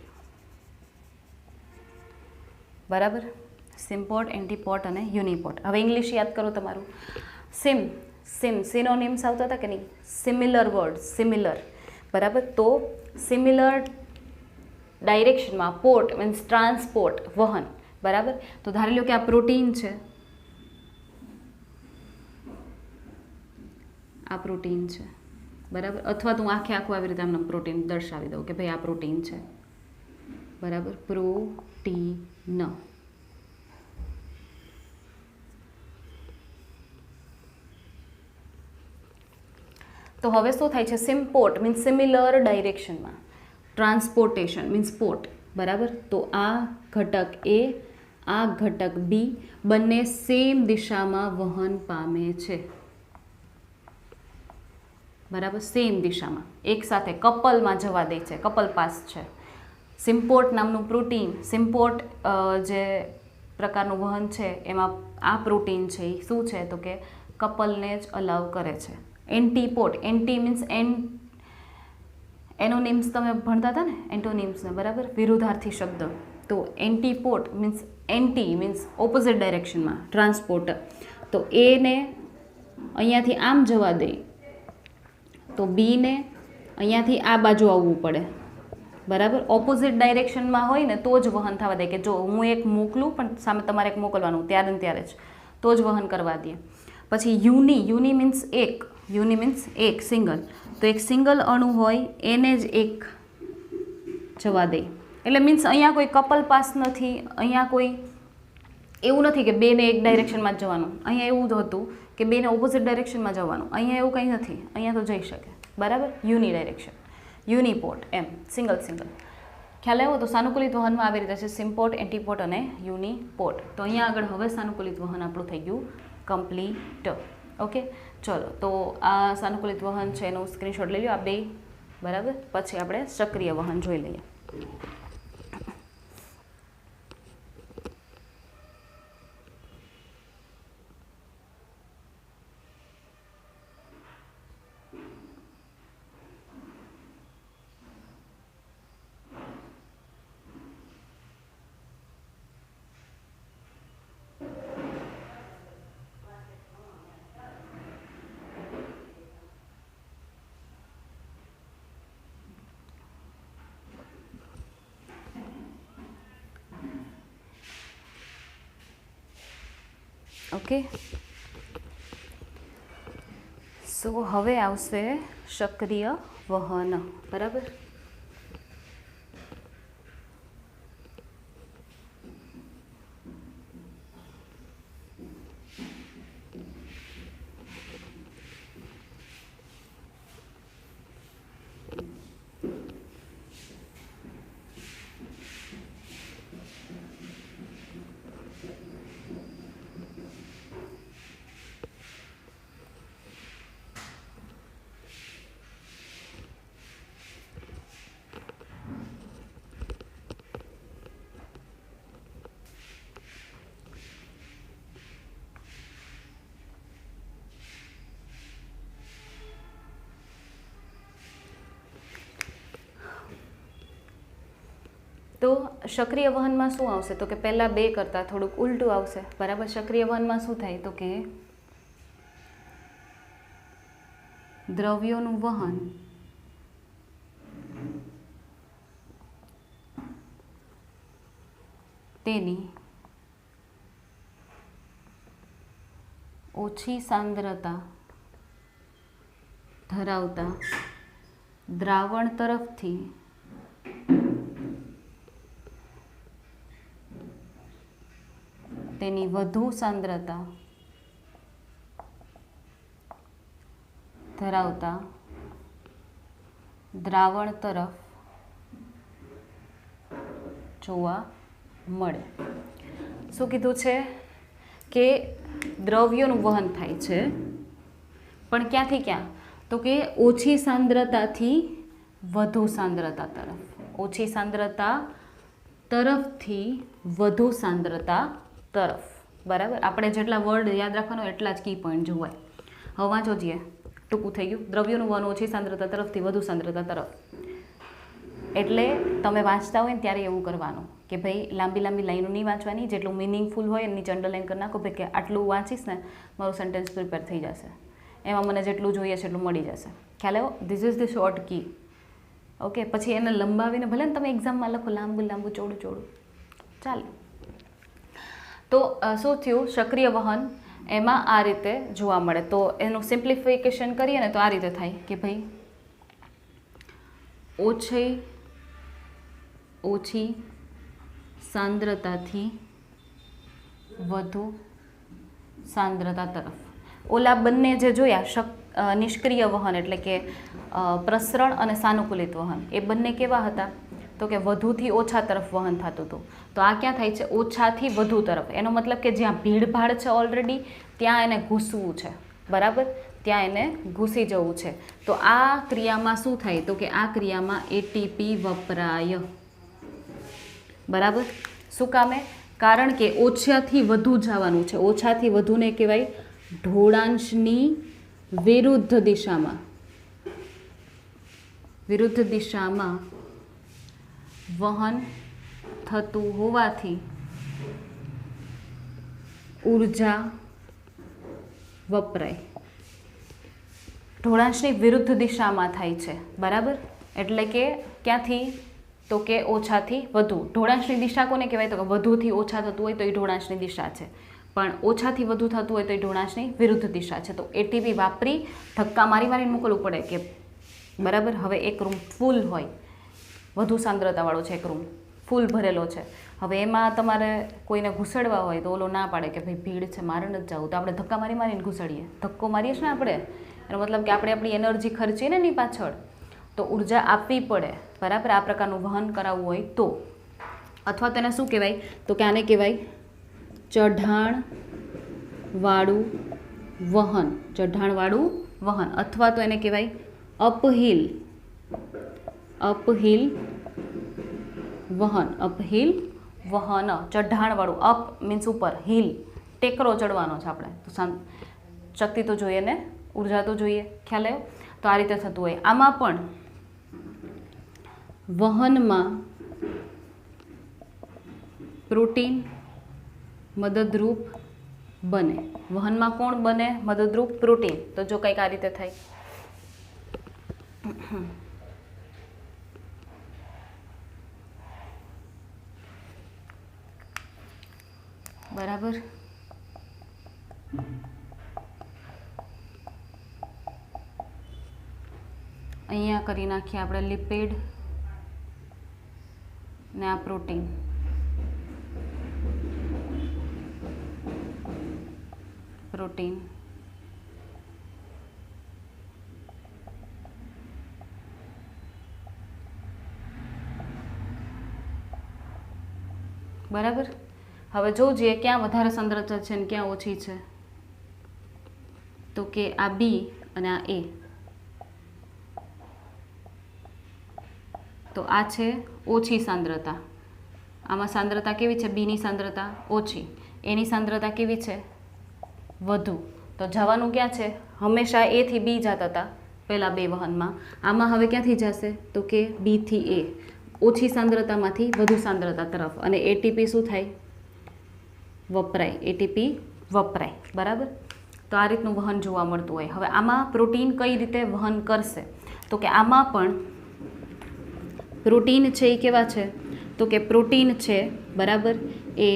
બરાબર. સિમ્પોર્ટ, એન્ટીપોર્ટ અને યુનિપોર્ટ. હવે ઇંગ્લિશ યાદ કરો તમારું. સિનોનિમ્સ આવતા હતા કે નહીં? સિમિલર વર્ડ, સિમિલર, બરાબર. તો સિમિલર ડાયરેક્શનમાં પોર્ટ મીન્સ ટ્રાન્સપોર્ટ, વહન, બરાબર. તો ધારી લો કે આ પ્રોટીન છે, આ પ્રોટીન છે, બરાબર. અથવા તો હું આખું આવી રીતે આમને પ્રોટીન દર્શાવી દઉં કે ભાઈ આ પ્રોટીન છે, બરાબર. પ્રોટીન. તો હવે શું થાય છે? સિમ્પોર્ટ મીન્સ સિમિલર ડાયરેક્શનમાં, ટ્રાન્સપોર્ટેશન મીન્સ પોર્ટ, બરાબર. તો આ ઘટક એ, આ ઘટક બી બંને સેમ દિશામાં વહન પામે છે, બરાબર. સેમ દિશામાં એક સાથે કપલમાં જવા દે છે, કપલ પાસ છે. સિમ્પોર્ટ નામનું પ્રોટીન, સિમ્પોર્ટ જે પ્રકારનું વહન છે એમાં આ પ્રોટીન છે એ શું છે તો કે કપલને જ અલાવ કરે છે, એન્ટીપોડ, એન્ટી મીન્સ એનોનિમ્સ તમે ભણતા હતા ને, એન્ટોનિમ્સને, બરાબર, વિરુદ્ધાર્થી શબ્દ. તો antipode means anti means opposite ડાયરેક્શનમાં, ટ્રાન્સપોર્ટ. તો એને અહીંયાથી આમ જવા દે તો બીને અહીંયાથી આ બાજુ આવવું પડે, બરાબર. ઓપોઝિટ ડાયરેક્શનમાં હોય ને તો જ વહન થવા દે, કે જો હું એક મોકલું પણ સામે તમારે એક મોકલવાનું, ત્યારે ને ત્યારે જ, તો જ વહન કરવા દે. પછી યુની, યુની મીન્સ એક, યુની મીન્સ એક, સિંગલ. તો એક સિંગલ અણુ હોય એને જ એક જવા દે. એટલે મીન્સ અહીંયા કોઈ કપલ પાસ નથી, અહીંયા કોઈ એવું નથી કે બેને એક ડાયરેક્શનમાં જ જવાનું. અહીંયા એવું જ હતું કે બેને ઓપોઝિટ ડાયરેક્શનમાં જવાનું. અહીંયા એવું કંઈ નથી, અહીંયા તો જઈ શકે, બરાબર. યુની ડાયરેક્શન, યુનિપોર્ટ, એમ સિંગલ સિંગલ. ખ્યાલ આવ્યો? તો સાનુકૂલિત વહનમાં આવી રીતે છે સિમ્પોર્ટ, એન્ટીપોર્ટ અને યુનિપોર્ટ. તો અહીંયા આગળ હવે સાનુકૂલિત વહન આપણું થઈ ગયું કમ્પ્લીટ. ઓકે, ચલો. તો આ સાનુકૂલિત વહન છે એનું સ્ક્રીનશોટ લઈ લો આ બે, બરાબર. પછી આપણે સક્રિય વહન જોઈ લઈએ. ઓકે, સો હવે આવશે સક્રિય વહન, બરાબર. તો સક્રિય વહનમાં શું આવશે? તો કે પહેલાં બે કરતાં થોડુંક ઉલટું આવશે, બરાબર. સક્રિય વહનમાં શું થાય? તો કે દ્રવ્યોનું વહન તેની ઓછી સાંદ્રતા ધરાવતા દ્રાવણ તરફથી તેની વધુ સાંદ્રતા ધરાવતા દ્રાવણ તરફ જોવા મળે. શું કીધું છે? કે દ્રવ્યોનું વહન થાય છે, પણ ક્યાંથી ક્યાં? તો કે ઓછી સાંદ્રતાથી વધુ સાંદ્રતા તરફ, ઓછી સાંદ્રતા તરફથી વધુ સાંદ્રતા તરફ, બરાબર. આપણે જેટલા વર્ડ યાદ રાખવાનો એટલા જ કી પોઈન્ટ જોવાય. હવે વાંચો છીએ, ટૂંકું થઈ ગયું. દ્રવ્યોનું વહન ઓછી સાંદ્રતા તરફથી વધુ સાંદ્રતા તરફ. એટલે તમે વાંચતા હોય ને ત્યારે એવું કરવાનું કે ભાઈ લાંબી લાંબી લાઈનો નહીં વાંચવાની, જેટલું મિનિંગફુલ હોય એની અંડરલાઈન કરી નાખો, ભાઈ કે આટલું વાંચીશ ને મારું સેન્ટેન્સ પ્રિપેર થઈ જશે, એમાં મને જેટલું જોઈએ છે એટલું મળી જશે. ખ્યાલ આવ્યો? This is the short key. Okay, પછી એને લંબાવીને ભલે ને તમે એક્ઝામમાં લખો લાંબુ લાંબુ ચોડું ચોડું, ચાલે. તો શું થયું? સક્રિય વહન એમાં આ રીતે જોવા મળે. તો એનું સિમ્પ્લિફિકેશન કરીએ ને તો આ રીતે થાય કે ભાઈ ઓછી સાંદ્રતાથી વધુ સાંદ્રતા તરફ. ઓલા બંને જે જોયા નિષ્ક્રિય વહન એટલે કે પ્રસરણ અને સાનુકૂલિત વહન, એ બંને કેવા હતા? તો કે વધુથી ઓછા તરફ વહન થતું હતું. તો આ ક્યાં થાય છે? ઓછાથી વધુ તરફ. એનો મતલબ કે જ્યાં ભીડભાડ છે ઓલરેડી ત્યાં એને ઘૂસવું છે, બરાબર, ત્યાં એને ઘૂસી જવું છે. તો આ ક્રિયામાં શું થાય? તો કે આ ક્રિયામાં એટીપી વપરાય, બરાબર. શું કામે? કારણ કે ઓછાથી વધુ જવાનું છે. ઓછાથી વધુને કહેવાય ઢોળાંશની વિરુદ્ધ દિશામાં વહન થતું હોવાથી ઊર્જા વપરાય. ઢોળાંશની વિરુદ્ધ દિશામાં થાય છે, બરાબર. એટલે કે ક્યાંથી? તો કે ઓછાથી વધુ. ઢોળાંશની દિશા કોને કહેવાય? તો કે વધુથી ઓછા થતું હોય તો એ ઢોળાંશની દિશા છે, પણ ઓછાથી વધુ થતું હોય તો એ ઢોળાંશની વિરુદ્ધ દિશા છે. તો એટીપી વાપરી ધક્કા મારીને મોકલવું પડે કે બરાબર. હવે એક રૂમ ફૂલ હોય, વધુ સાંદ્રતાવાળો છે, એક રૂમ ફૂલ ભરેલો છે. હવે એમાં તમારે કોઈને ઘૂસડવા હોય તો ઓલો ના પાડે કે ભાઈ ભીડ છે, મારે નથી જવું, તો આપણે ધક્કા મારીને ઘૂસડીએ. ધક્કો મારીએ છીએ ને આપણે, એનો મતલબ કે આપણે આપણી એનર્જી ખર્ચીએ ને એની પાછળ, તો ઉર્જા આપવી પડે, બરાબર. આ પ્રકારનું વહન કરાવવું હોય તો. અથવા તેને શું કહેવાય? તો કે આને કહેવાય ચઢાણવાળું વહન. અથવા તો એને કહેવાય અપહિલ વહન. ચઢાણવાળું. અપ મીન્સ ઉપર, હિલ ટેકરો ચડવાનો છે આપણે, તો શક્તિ તો જોઈએ ને, ઉર્જા તો જોઈએ. ખ્યાલ આવ્યો? તો આ રીતે થતું હોય. આમાં પણ વહનમાં પ્રોટીન મદદરૂપ બને. વહનમાં કોણ બને મદદરૂપ? પ્રોટીન. તો જો કંઈક આ રીતે થાય, બરાબર. અહીંયા કરી નાખીએ આપણે લિપિડ ને આ પ્રોટીન. બરાબર. હવે જોજે ક્યાં વધારે સાંદ્રતા છે ને ક્યાં ઓછી છે. તો કે આ બી અને આ એ. તો આ છે ઓછી સાંદ્રતા. આમાં સાંદ્રતા કેવી છે? બીની સાંદ્રતા ઓછી, એની સાંદ્રતા કેવી છે? વધુ. તો જવાનું ક્યાં છે? હંમેશા એ થી બી જતા હતા પહેલાં બે વહનમાં. આમાં હવે ક્યાંથી જશે? તો કે બી થી એ. ઓછી સાંદ્રતામાંથી વધુ સાંદ્રતા તરફ. અને એટીપી શું થાય? વપરાય. એટીપી વપરાય, બરાબર. તો આ રીતનું વહન જોવા મળતું હોય. હવે આમાં પ્રોટીન કઈ રીતે વહન કરશે? તો કે આમાં પણ પ્રોટીન છે એ કેવા છે? તો કે પ્રોટીન છે, બરાબર, એ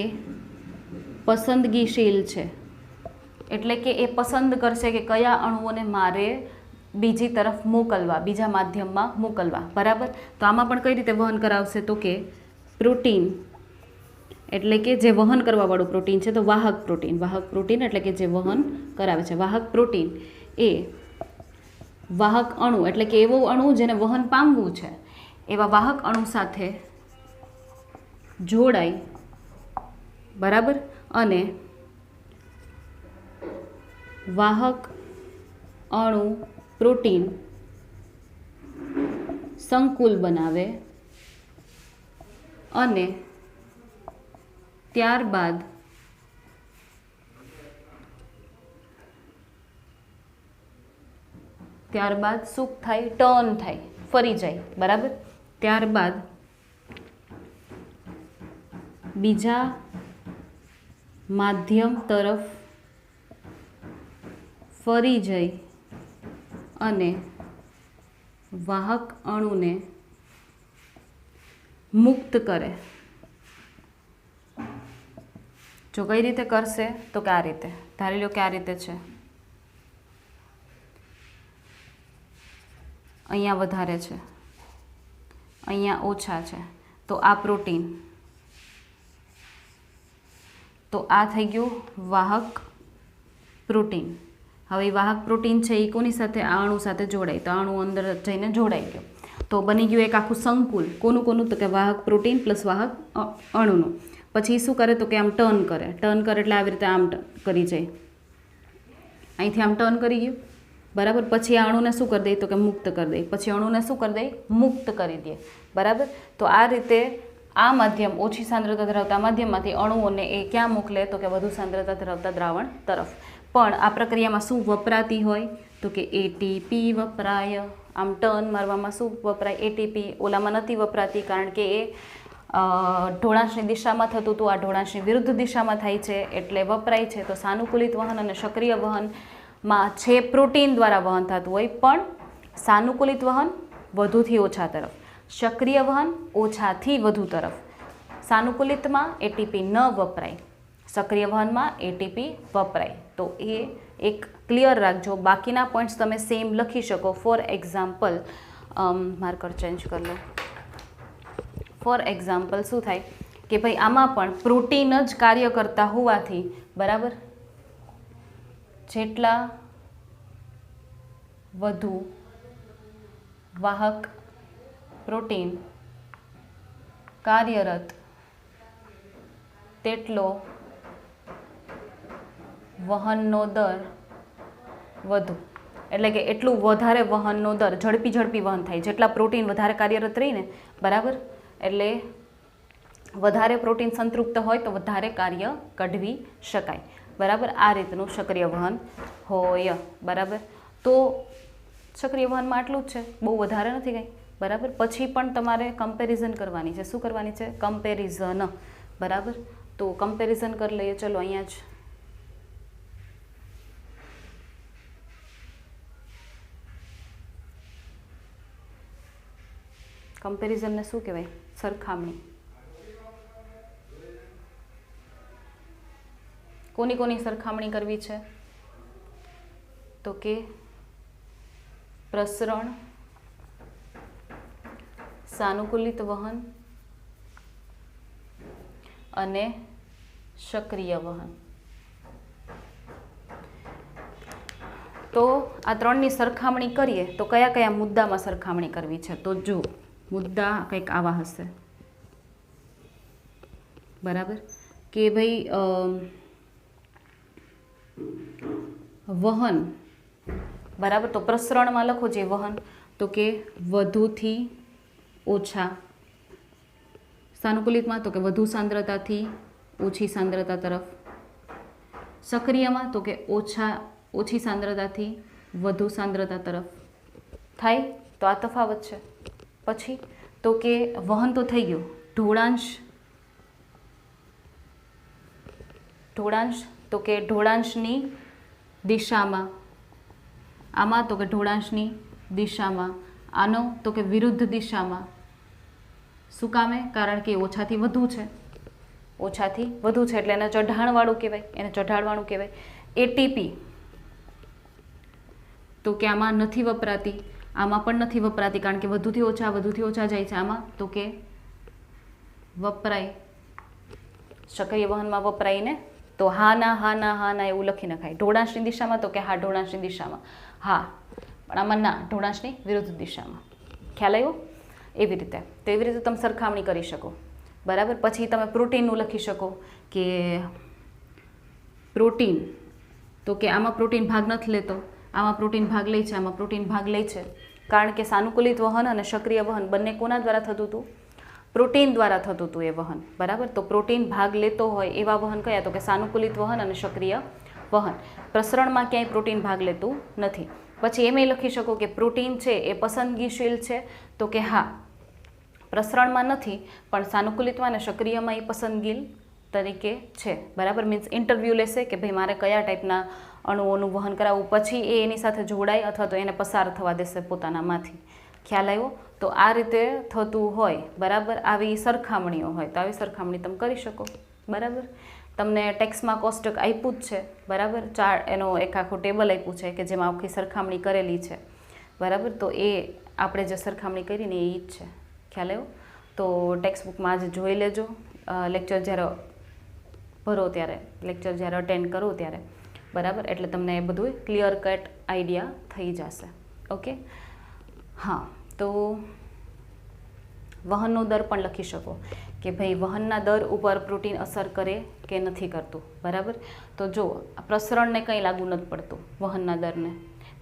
પસંદગીશીલ છે. એટલે કે એ પસંદ કરશે કે કયા અણુઓને મારે બીજી તરફ મોકલવા, બીજા માધ્યમમાં મોકલવા, બરાબર. તો આમાં પણ કઈ રીતે વહન કરાવશે? તો કે પ્રોટીન એટલે કે જે વહન કરવાવાળું પ્રોટીન છે, તો વાહક પ્રોટીન એટલે કે જે વહન કરાવે છે. વાહક પ્રોટીન એ વાહક અણુ એટલે કે એવો અણુ જેને વહન પામવું છે એવા વાહક અણુ સાથે જોડાય, બરાબર. અને વાહક અણુ પ્રોટીન સંકુલ બનાવે અને ત્યારબાદ શું થાય? ટર્ન થાય, ફરી જાય, બરાબર. ત્યારબાદ બીજા માધ્યમ તરફ ફરી જઈ અને વાહક અણુને મુક્ત કરે. જો કઈ રીતે કરશે? તો કે આ રીતે. ધારી લો કે આ રીતે છે, અહીંયા વધારે છે, અહીંયા ઓછા છે. તો આ પ્રોટીન, તો આ થઈ ગયું વાહક પ્રોટીન. હવે વાહક પ્રોટીન છે એ કોની સાથે? આ અણુ સાથે જોડાય. તો આ અણુ અંદર જઈને જોડાઈ ગયો, તો બની ગયું એક આખું સંકુલ. કોનું? તો કે વાહક પ્રોટીન પ્લસ વાહક અણુનું. પછી શું કરે? તો કે આમ ટર્ન કરે એટલે આવી રીતે આમ કરી જાય, અહીંથી આમ ટર્ન કરી ગયું, બરાબર. પછી આ અણુને શું કરી દે? તો કે મુક્ત કરી દે. પછી અણુને શું કરી દે? મુક્ત કરી દે, બરાબર. તો આ રીતે આ માધ્યમ, ઓછી સાંદ્રતા ધરાવતા માધ્યમમાંથી અણુઓને એ ક્યાં મોકલે? તો કે વધુ સાંદ્રતા ધરાવતા દ્રાવણ તરફ. પણ આ પ્રક્રિયામાં શું વપરાતી હોય? તો કે એટીપી વપરાય. આમ ટર્ન મારવામાં શું વપરાય? એટીપી. ઓલામાં નથી વપરાતી કારણ કે એ ઢોળાંશની દિશામાં થતું હતું, આ ઢોળાંશની વિરુદ્ધ દિશામાં થાય છે એટલે વપરાય છે. તો સાનુકૂલિત વહન અને સક્રિય વહનમાં છે પ્રોટીન દ્વારા વહન થતું હોય, પણ સાનુકૂલિત વહન વધુથી ઓછા તરફ, સક્રિય વહન ઓછાથી વધુ તરફ. સાનુકૂલિતમાં એટીપી ન વપરાય, સક્રિય વહનમાં એટીપી વપરાય. તો એ એક ક્લિયર રાખજો. બાકીના પોઈન્ટ્સ તમે સેમ લખી શકો. ફોર એક્ઝામ્પલ, માર્કર ચેન્જ કરી લો. ફોર એક્ઝામ્પલ શું થાય કે ભાઈ આમાં પણ પ્રોટીન જ કાર્ય કરતા હોવાથી, બરાબર, જેટલા વધુ વાહક પ્રોટીન કાર્યરત તેટલો વહનનો દર વધુ. એટલે કે એટલું વધારે વહનનો દર, ઝડપી વહન થાય. જેટલા પ્રોટીન વધારે કાર્યરત રહીને, બરાબર, એટલે વધારે પ્રોટીન સંતૃપ્ત હોય તો વધારે કાર્ય કઢવી શકાય. બરાબર, આ રીતનું સક્રિય વહન હોય. બરાબર, તો સક્રિય વહનમાં આટલું જ છે, બહુ વધારે નથી કંઈ. બરાબર, પછી પણ તમારે કમ્પેરિઝન કરવાની છે. શું કરવાની છે? કમ્પેરિઝન. બરાબર, તો કમ્પેરિઝન કરી લઈએ. ચલો અહીંયા જ કમ્પેરિઝનને શું કહેવાય? સરખામણી. કોની સરખામણી કરવી છે? તો કે પ્રસરણ, સાનુકૂલિત વહન અને સક્રિય વહન. તો આ ત્રણની સરખામણી કરીએ તો કયા કયા મુદ્દામાં સરખામણી કરવી છે? તો જો મુદ્દા કંઈક આવા હશે. બરાબર, કે ભાઈ વહન, બરાબર, તો પ્રસરણમાં લખો જે વહન, તો કે વધુથી ઓછા. સાનુકૂલિતમાં તો કે વધુ સાંદ્રતાથી ઓછી સાંદ્રતા તરફ. સક્રિયમાં તો કે ઓછી સાંદ્રતાથી વધુ સાંદ્રતા તરફ થાય. તો આ તફાવત છે. પછી તો કે વહન તો થઈ ગયું. ઢોળાંશ તો કે ઢોળાંશની દિશામાં. આમાં તો કે ઢોળાંશની દિશામાં. આનો તો કે વિરુદ્ધ દિશામાં. શું કામે? કારણ કે ઓછાથી વધુ છે. ઓછાથી વધુ છે એટલે એને ચઢાણવાળું કહેવાય. એને ચઢાણવાળું કહેવાય. એટીપી તો કે આમાં નથી વપરાતી, આમાં પણ નથી વપરાતી કારણ કે વધુથી ઓછા જાય છે. આમાં તો કે વપરાય, સક્રિય વહનમાં વપરાય ને. તો હા ના એવું લખી નખાય. ઢોળાંશની દિશામાં તો કે હા ઢોળાંશની દિશામાં, હા, પણ આમાં ના, ઢોળાંશની વિરુદ્ધ દિશામાં. ખ્યાલ આવ્યો? એવી રીતે. તો એવી રીતે તમે સરખામણી કરી શકો. બરાબર, પછી તમે પ્રોટીનનું લખી શકો કે પ્રોટીન તો કે આમાં પ્રોટીન ભાગ નથી લેતો, આમાં પ્રોટીન ભાગ લે છે, આમાં પ્રોટીન ભાગ લે છે. કારણ કે સાનુકૂલિત વહન અને સક્રિય વહન બંને કોના દ્વારા થતું હતું? પ્રોટીન દ્વારા થતું હતું એ વહન. બરાબર, તો પ્રોટીન ભાગ લેતો હોય એવા વહન કયા? તો કે સાનુકૂલિત વહન અને સક્રિય વહન. પ્રસરણમાં ક્યાંય પ્રોટીન ભાગ લેતું નથી. પછી એમ લખી શકો કે પ્રોટીન છે એ પસંદગીશીલ છે. તો કે હા, પ્રસરણમાં નથી પણ સાનુકૂલિતમાં અને સક્રિયમાં એ પસંદગીલ તરીકે છે. બરાબર, મીન્સ ઇન્ટરવ્યૂ લેશે કે ભાઈ મારે કયા ટાઈપના અણુઓનું વહન કરાવવું, પછી એ એની સાથે જોડાય અથવા તો એને પસાર થવા દેશે પોતાનામાંથી. ખ્યાલ આવ્યો? તો આ રીતે થતું હોય. બરાબર, આવી સરખામણીઓ હોય તો આવી સરખામણી તમે કરી શકો. બરાબર, તમને ટેક્સમાં કોષ્ટક આપ્યું જ છે. બરાબર, એનો એક આખું ટેબલ આપ્યું છે કે જેમાં આખી સરખામણી કરેલી છે. બરાબર, તો એ આપણે જે સરખામણી કરીને એ જ છે. ખ્યાલ આવ્યો? તો ટેક્સ્ટ બુકમાં આજે જોઈ લેજો. લેક્ચર જ્યારે ભરો ત્યારે, લેક્ચર જ્યારે અટેન્ડ કરો ત્યારે. બરાબર, એટલે તમને એ બધું ક્લિયર કટ આઈડિયા થઈ જશે. ઓકે, હા. તો વહનનો દર પણ લખી શકો કે ભાઈ વહનના દર ઉપર પ્રોટીન અસર કરે કે નથી કરતું. બરાબર, તો જો પ્રસરણને કંઈ લાગુ નથી પડતું વહનના દરને.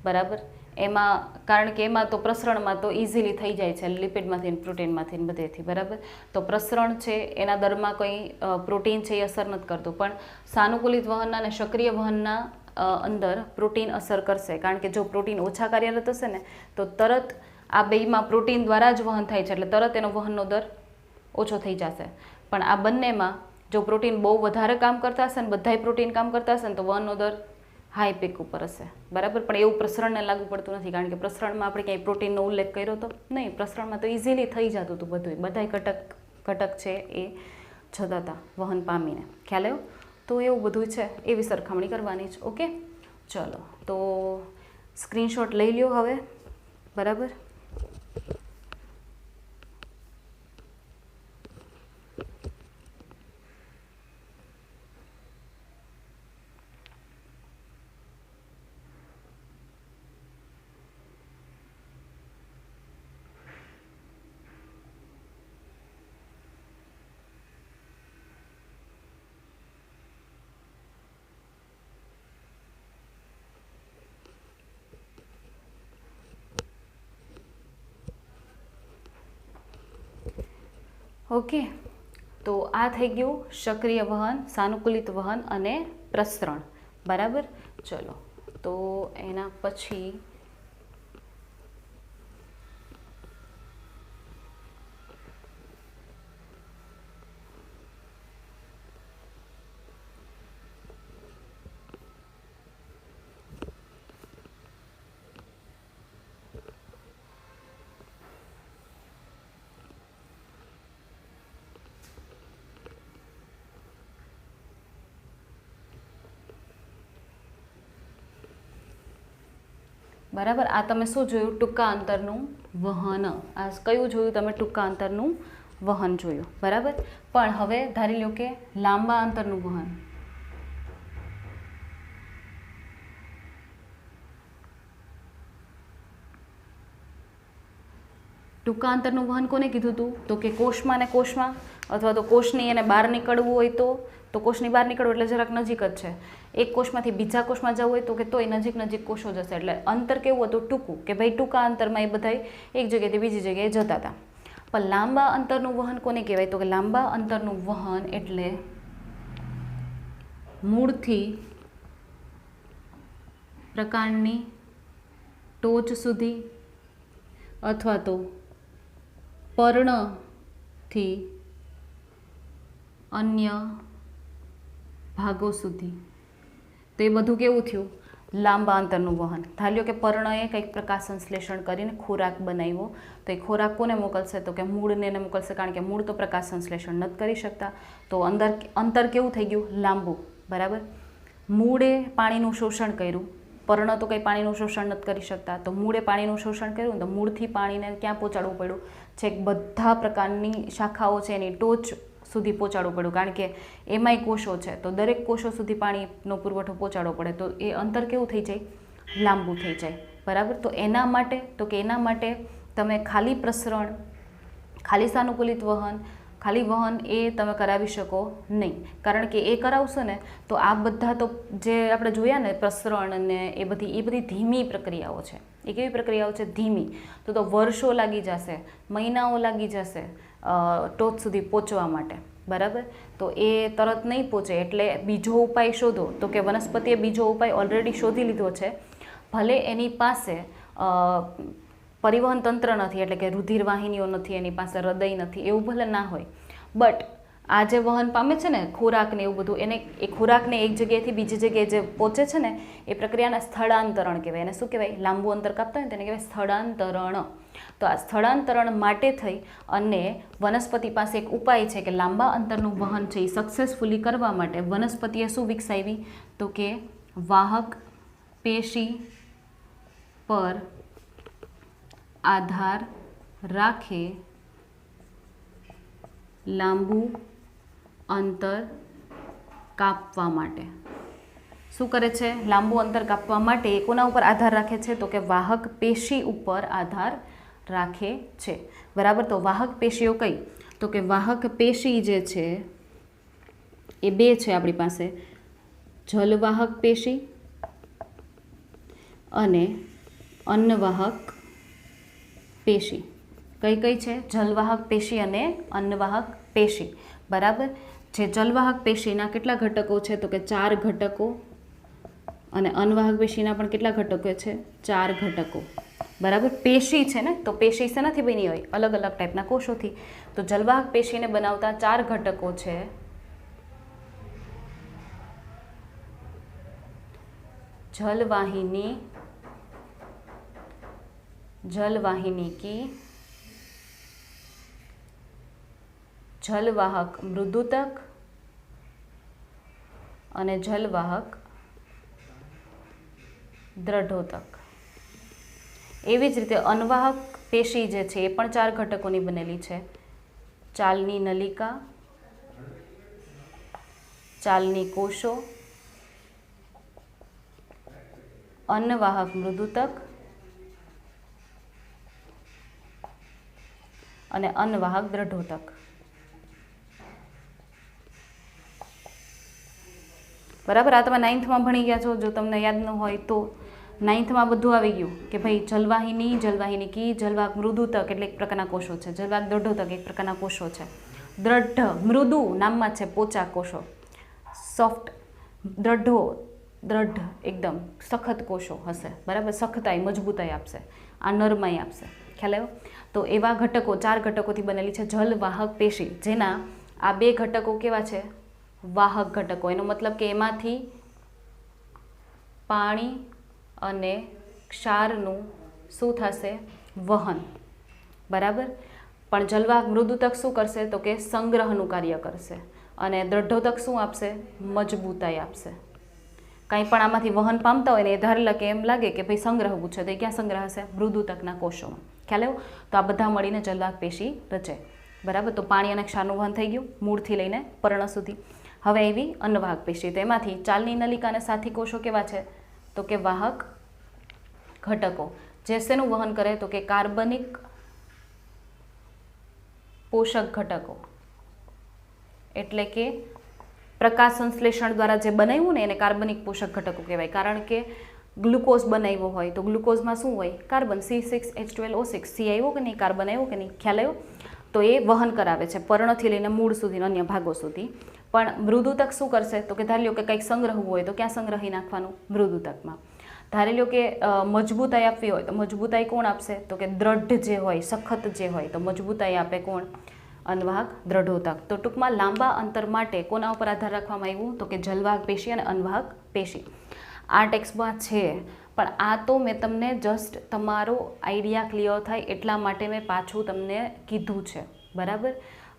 બરાબર, એમાં કારણ કે એમાં તો પ્રસરણમાં તો ઇઝીલી થઈ જાય છે લિપિડમાંથી પ્રોટીનમાંથી બધેથી. બરાબર, તો પ્રસરણ છે એના દરમાં કંઈ પ્રોટીન છે એ અસર નથી કરતું, પણ સાનુકૂલિત વહનના અને સક્રિય વહનના અંદર પ્રોટીન અસર કરશે, કારણ કે જો પ્રોટીન ઓછા કાર્યરત હશે ને તો તરત આ બેયમાં પ્રોટીન દ્વારા જ વહન થાય છે, એટલે તરત એનો વહનનો દર ઓછો થઈ જશે. પણ આ બંનેમાં જો પ્રોટીન બહુ વધારે કામ કરતા હશે ને બધાય પ્રોટીન કામ કરતા હશે ને તો વહનનો દર હાઈ પીક ઉપર હશે, બરાબર. પણ એવું પ્રસરણને લાગુ પડતું નથી, કારણ કે પ્રસરણમાં આપણે ક્યાંય પ્રોટીનનો ઉલ્લેખ કર્યો તો નહીં. પ્રસરણમાં તો ઇઝીલી થઈ જતું હતું બધું, બધાય ઘટક છે એ જતા હતા વહન પામીને. ખ્યાલ આવ્યો? તો એવું બધું છે, એવી સરખામણી કરવાની જ. ઓકે, ચલો તો સ્ક્રીનશોટ લઈ લ્યો હવે, બરાબર. ઓકે, તો આ થઈ ગયું સક્રિય વહન, સાનુકૂલિત વહન અને પ્રસરણ, બરાબર. ચલો તો એના પછી બરાબર. આ તમે શું જોયું? ટૂંકા અંતરનું વહન. આ કયું જોયું તમે? ટૂંકા અંતરનું વહન જોયું, બરાબર. પણ હવે ધારી લો કે લાંબા અંતરનું વહન. ટૂંકા અંતરનું વહન કોને કીધું હતું? તો કે કોષમાં ને કોષમાં, અથવા તો કોષની એને બહાર નીકળવું હોય તો કોષની બહાર નીકળવું એટલે જરાક નજીક જ છે. એક કોષમાંથી બીજા કોષમાં જવું હોય તો કે તોય નજીક કોષો જશે. એટલે અંતર કેવું હતું? ટૂંકું, કે ભાઈ ટૂંકા અંતરમાં એ બધાય એક જગ્યાએથી બીજી જગ્યાએ જતા હતા. પણ લાંબા અંતરનું વહન કોને કહેવાય? તો કે લાંબા અંતરનું વહન એટલે મૂળથી પ્રકાંડની ટોચ સુધી અથવા તો પર્ણથી અન્ય ભાગો સુધી. તો એ બધું કેવું થયું? લાંબા અંતરનું વહન. ધાર્યો કે પર્ણએ કંઈક પ્રકાશ સંશ્લેષણ કરીને ખોરાક બનાવ્યો, તો એ ખોરાક કોને મોકલશે? તો કે મૂળને એને મોકલશે, કારણ કે મૂળ તો પ્રકાશ સંશ્લેષણ નથી કરી શકતા. તો અંતર કેવું થઈ ગયું? લાંબુ, બરાબર. મૂળે પાણીનું શોષણ કર્યું, પર્ણ તો કંઈ પાણીનું શોષણ નથી કરી શકતા. તો મૂળે પાણીનું શોષણ કર્યું, તો મૂળથી પાણીને ક્યાં પહોંચાડવું પડ્યું? છેક બધા પ્રકારની શાખાઓ છે એની ટોચ સુધી પહોંચાડવું પડ્યું, કારણ કે એમાંય કોષો છે, તો દરેક કોષો સુધી પાણીનો પુરવઠો પહોંચાડવો પડે. તો એ અંતર કેવું થઈ જાય? લાંબુ થઈ જાય, બરાબર. તો એના માટે તમે ખાલી પ્રસરણ, ખાલી સાનુકૂલિત વહન, ખાલી વહન એ તમે કરાવી શકો નહીં, કારણ કે એ કરાવશો ને તો આ બધા તો જે આપણે જોયા ને પ્રસરણ ને એ બધી ધીમી પ્રક્રિયાઓ છે. એ કેવી પ્રક્રિયાઓ છે? ધીમી. તો વર્ષો લાગી જશે, મહિનાઓ લાગી જશે ટોચ સુધી પહોંચવા માટે, બરાબર. તો એ તરત નહીં પહોંચે, એટલે બીજો ઉપાય શોધો. તો કે વનસ્પતિએ બીજો ઉપાય ઓલરેડી શોધી લીધો છે. ભલે એની પાસે પરિવહન તંત્ર નથી, એટલે કે રુધિર વાહિનીઓ નથી, એની પાસે હૃદય નથી, એવું ભલે ના હોય, બટ આ જે વહન પામે છે ને ખોરાકને એવું બધું, એ ખોરાકને એક જગ્યાએથી બીજી જગ્યાએ જે પહોંચે છે ને એ પ્રક્રિયાને સ્થળાંતરણ કહેવાય. એને શું કહેવાય? લાંબુ અંતર કાપતા હોય ને તેને કહેવાય સ્થળાંતરણ. તો આ સ્થળાંતરણ માટે થઈ અને વનસ્પતિ પાસે એક ઉપાય છે કે લાંબા અંતરનું વહન છે એ સક્સેસફુલી કરવા માટે વનસ્પતિએ શું વિકસાવી? તો કે વાહક પેશી પર આધાર રાખે લાંબુ અંતર કાપવા માટે. શું કરે છે? લાંબુ અંતર કાપવા માટે કોના ઉપર આધાર રાખે છે? તો કે વાહક પેશી ઉપર આધાર રાખે છે, બરાબર. તો વાહક પેશીઓ કઈ? તો કે વાહક પેશી જે છે એ બે છે આપણી પાસે, જલવાહક પેશી અને અન્નવાહક પેશી. કઈ છે? જલવાહક પેશી અને અન્નવાહક પેશી, બરાબર. જે જલવાહક પેશીના કેટલા ઘટકો છે? તો કે 4 ઘટકો અને અનવાહક પેશીના પણ કેટલા ઘટકો છે? 4 ઘટકો, બરાબર. પેશી છે ને, તો પેશી શેનાથી બની હોય? અલગ અલગ ટાઈપના કોષોથી. તો જલવાહક પેશીને બનાવતા 4 ઘટકો છે. જલવાહિની, જલવાહિનીકી, જલવાહક મૃદુતક અને જલવાહક દ્રઢોતક. એવી જ રીતે અનવાહક પેશી જે છે એ પણ 4 ઘટકોની બનેલી છે. ચાલની નલિકા, ચાલની કોષો, અન્નવાહક મૃદુતક અને અન્નવાહક દ્રઢોતક. બરાબર. આ તમે 9thમાં ભણી ગયા છો. જો તમને યાદ ન હોય તો 9thમાં બધું આવી ગયું કે ભાઈ જલવાહિની, જલવાહિનીકી, જલવાહક મૃદુતક એટલે એક પ્રકારના કોષો છે, જલવાહક દ્રઢોતક એક પ્રકારના કોષો છે. દ્રઢ, મૃદુ નામમાં છે, પોચા કોષો. સોફ્ટ, દ્રઢ એકદમ સખત કોષો હશે, બરાબર. સખતાઈ, મજબૂતાઈ આપશે, આ નરમાઈ આપશે. ખ્યાલ આવ્યો? તો એવા ઘટકો, 4 ઘટકોથી બનેલી છે જલવાહક પેશી, જેના આ 2 ઘટકો કેવા છે? વાહક ઘટકો. એનો મતલબ કે એમાંથી પાણી અને ક્ષારનું શું થશે? વહન, બરાબર. પણ જલવાહક મૃદુતક શું કરશે? તો કે સંગ્રહનું કાર્ય કરશે. અને દ્રઢોતક શું આપશે? મજબૂતાઈ આપશે. કંઈ પણ આમાંથી વહન પામતા હોય ને એ ધારેલા કે એમ લાગે કે ભાઈ સંગ્રહવું છે, તો એ ક્યાં સંગ્રહ હશે? મૃદુતકના કોષોમાં. ખ્યાલ આવ્યો? તો આ બધા મળીને જલવાહક પેશી રચે, બરાબર. તો પાણી અને ક્ષારનું વહન થઈ ગયું મૂળથી લઈને પર્ણ સુધી. હવે એવી અન્નવાહક પેશી, તો એમાંથી ચાલની નલિકા અને સાથી કોષો કેવા છે? તો કે વાહક ઘટકો, જે શેનું વહન કરે? તો કે કાર્બનિક પોષક ઘટકો. એટલે કે પ્રકાશ સંશ્લેષણ દ્વારા જે બનાવ્યું ને એને કાર્બનિક પોષક ઘટકો કહેવાય. કારણ કે ગ્લુકોઝ બનાવ્યો હોય તો ગ્લુકોઝમાં શું હોય? Carbon, C6H12O6. સી આવ્યો કે નહીં? કાર્બન આવ્યો કે નહીં? ખ્યાલ આવ્યો? તો એ વહન કરાવે છે પર્ણથી લઈને મૂળ સુધી, અન્ય ભાગો સુધી. પણ મૃદુતક શું કરશે? તો કે ધારી લો કે કંઈક સંગ્રહવું હોય તો ક્યાં સંગ્રહી નાખવાનું? મૃદુતકમાં. ધારી લો કે મજબૂતાઈ આપવી હોય તો મજબૂતાઈ કોણ આપશે? તો કે દ્રઢ જે હોય, સખત જે હોય, તો મજબૂતાઈ આપે કોણ? અન્વાહક દ્રઢોતક. તો ટૂંકમાં લાંબા અંતર માટે કોના ઉપર આધાર રાખવામાં આવ્યું? તો કે જલવાહક પેશી અને અન્વાહક પેશી. આ ટેક્સ્ટમાં છે, પણ આ તો મેં તમને જસ્ટ તમારો આઈડિયા ક્લિયર થાય એટલા માટે મેં પાછું તમને કીધું છે, બરાબર.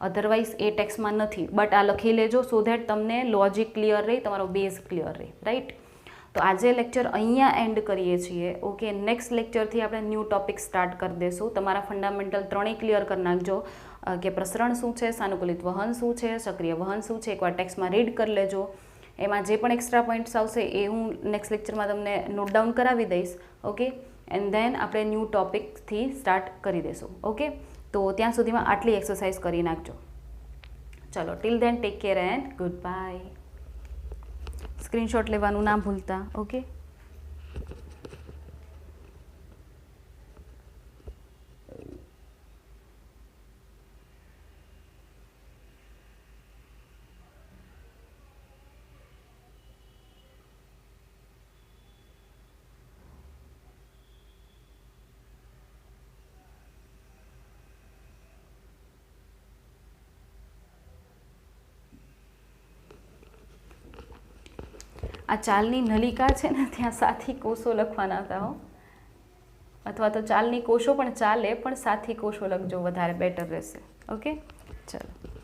અધરવાઇઝ એ ટેક્સ્ટમાં નથી, બટ આ લખી લેજો સો ધેટ તમને લોજિક ક્લિયર રહે, તમારો બેઝ ક્લિયર રહે, રાઈટ. તો આજે લેક્ચર અહીંયા એન્ડ કરીએ છીએ. ઓકે, નેક્સ્ટ લેક્ચરથી આપણે ન્યૂ ટોપિક સ્ટાર્ટ કરી દઈશું. તમારા ફંડામેન્ટલ ત્રણેય ક્લિયર કરી નાખજો કે પ્રસરણ શું છે, સાનુકૂલિત વહન શું છે, સક્રિય વહન શું છે. એકવાર ટેક્સ્ટમાં રીડ કરી લેજો. એમાં જે પણ એક્સ્ટ્રા પોઈન્ટ્સ આવશે એ હું નેક્સ્ટ લેક્ચરમાં તમને નોટ ડાઉન કરાવી દઈશ. ઓકે, એન્ડ ધેન આપણે ન્યૂ ટોપિકથી સ્ટાર્ટ કરી દઈશું. ઓકે, તો ત્યાં સુધીમાં આટલી એક્સરસાઇઝ કરી નાખજો. ચલો, till then take care and good bye. Screenshot લેવાનું ના ભૂલતા. ઓકે. આ ચાલની નલિકા છે ને, ત્યાં સાથી કોષો લખવાના હતા હો, અથવા તો ચાલની કોષો પણ ચાલે, પણ સાથી કોષો લખજો, વધારે બેટર રહેશે. ઓકે, ચલો.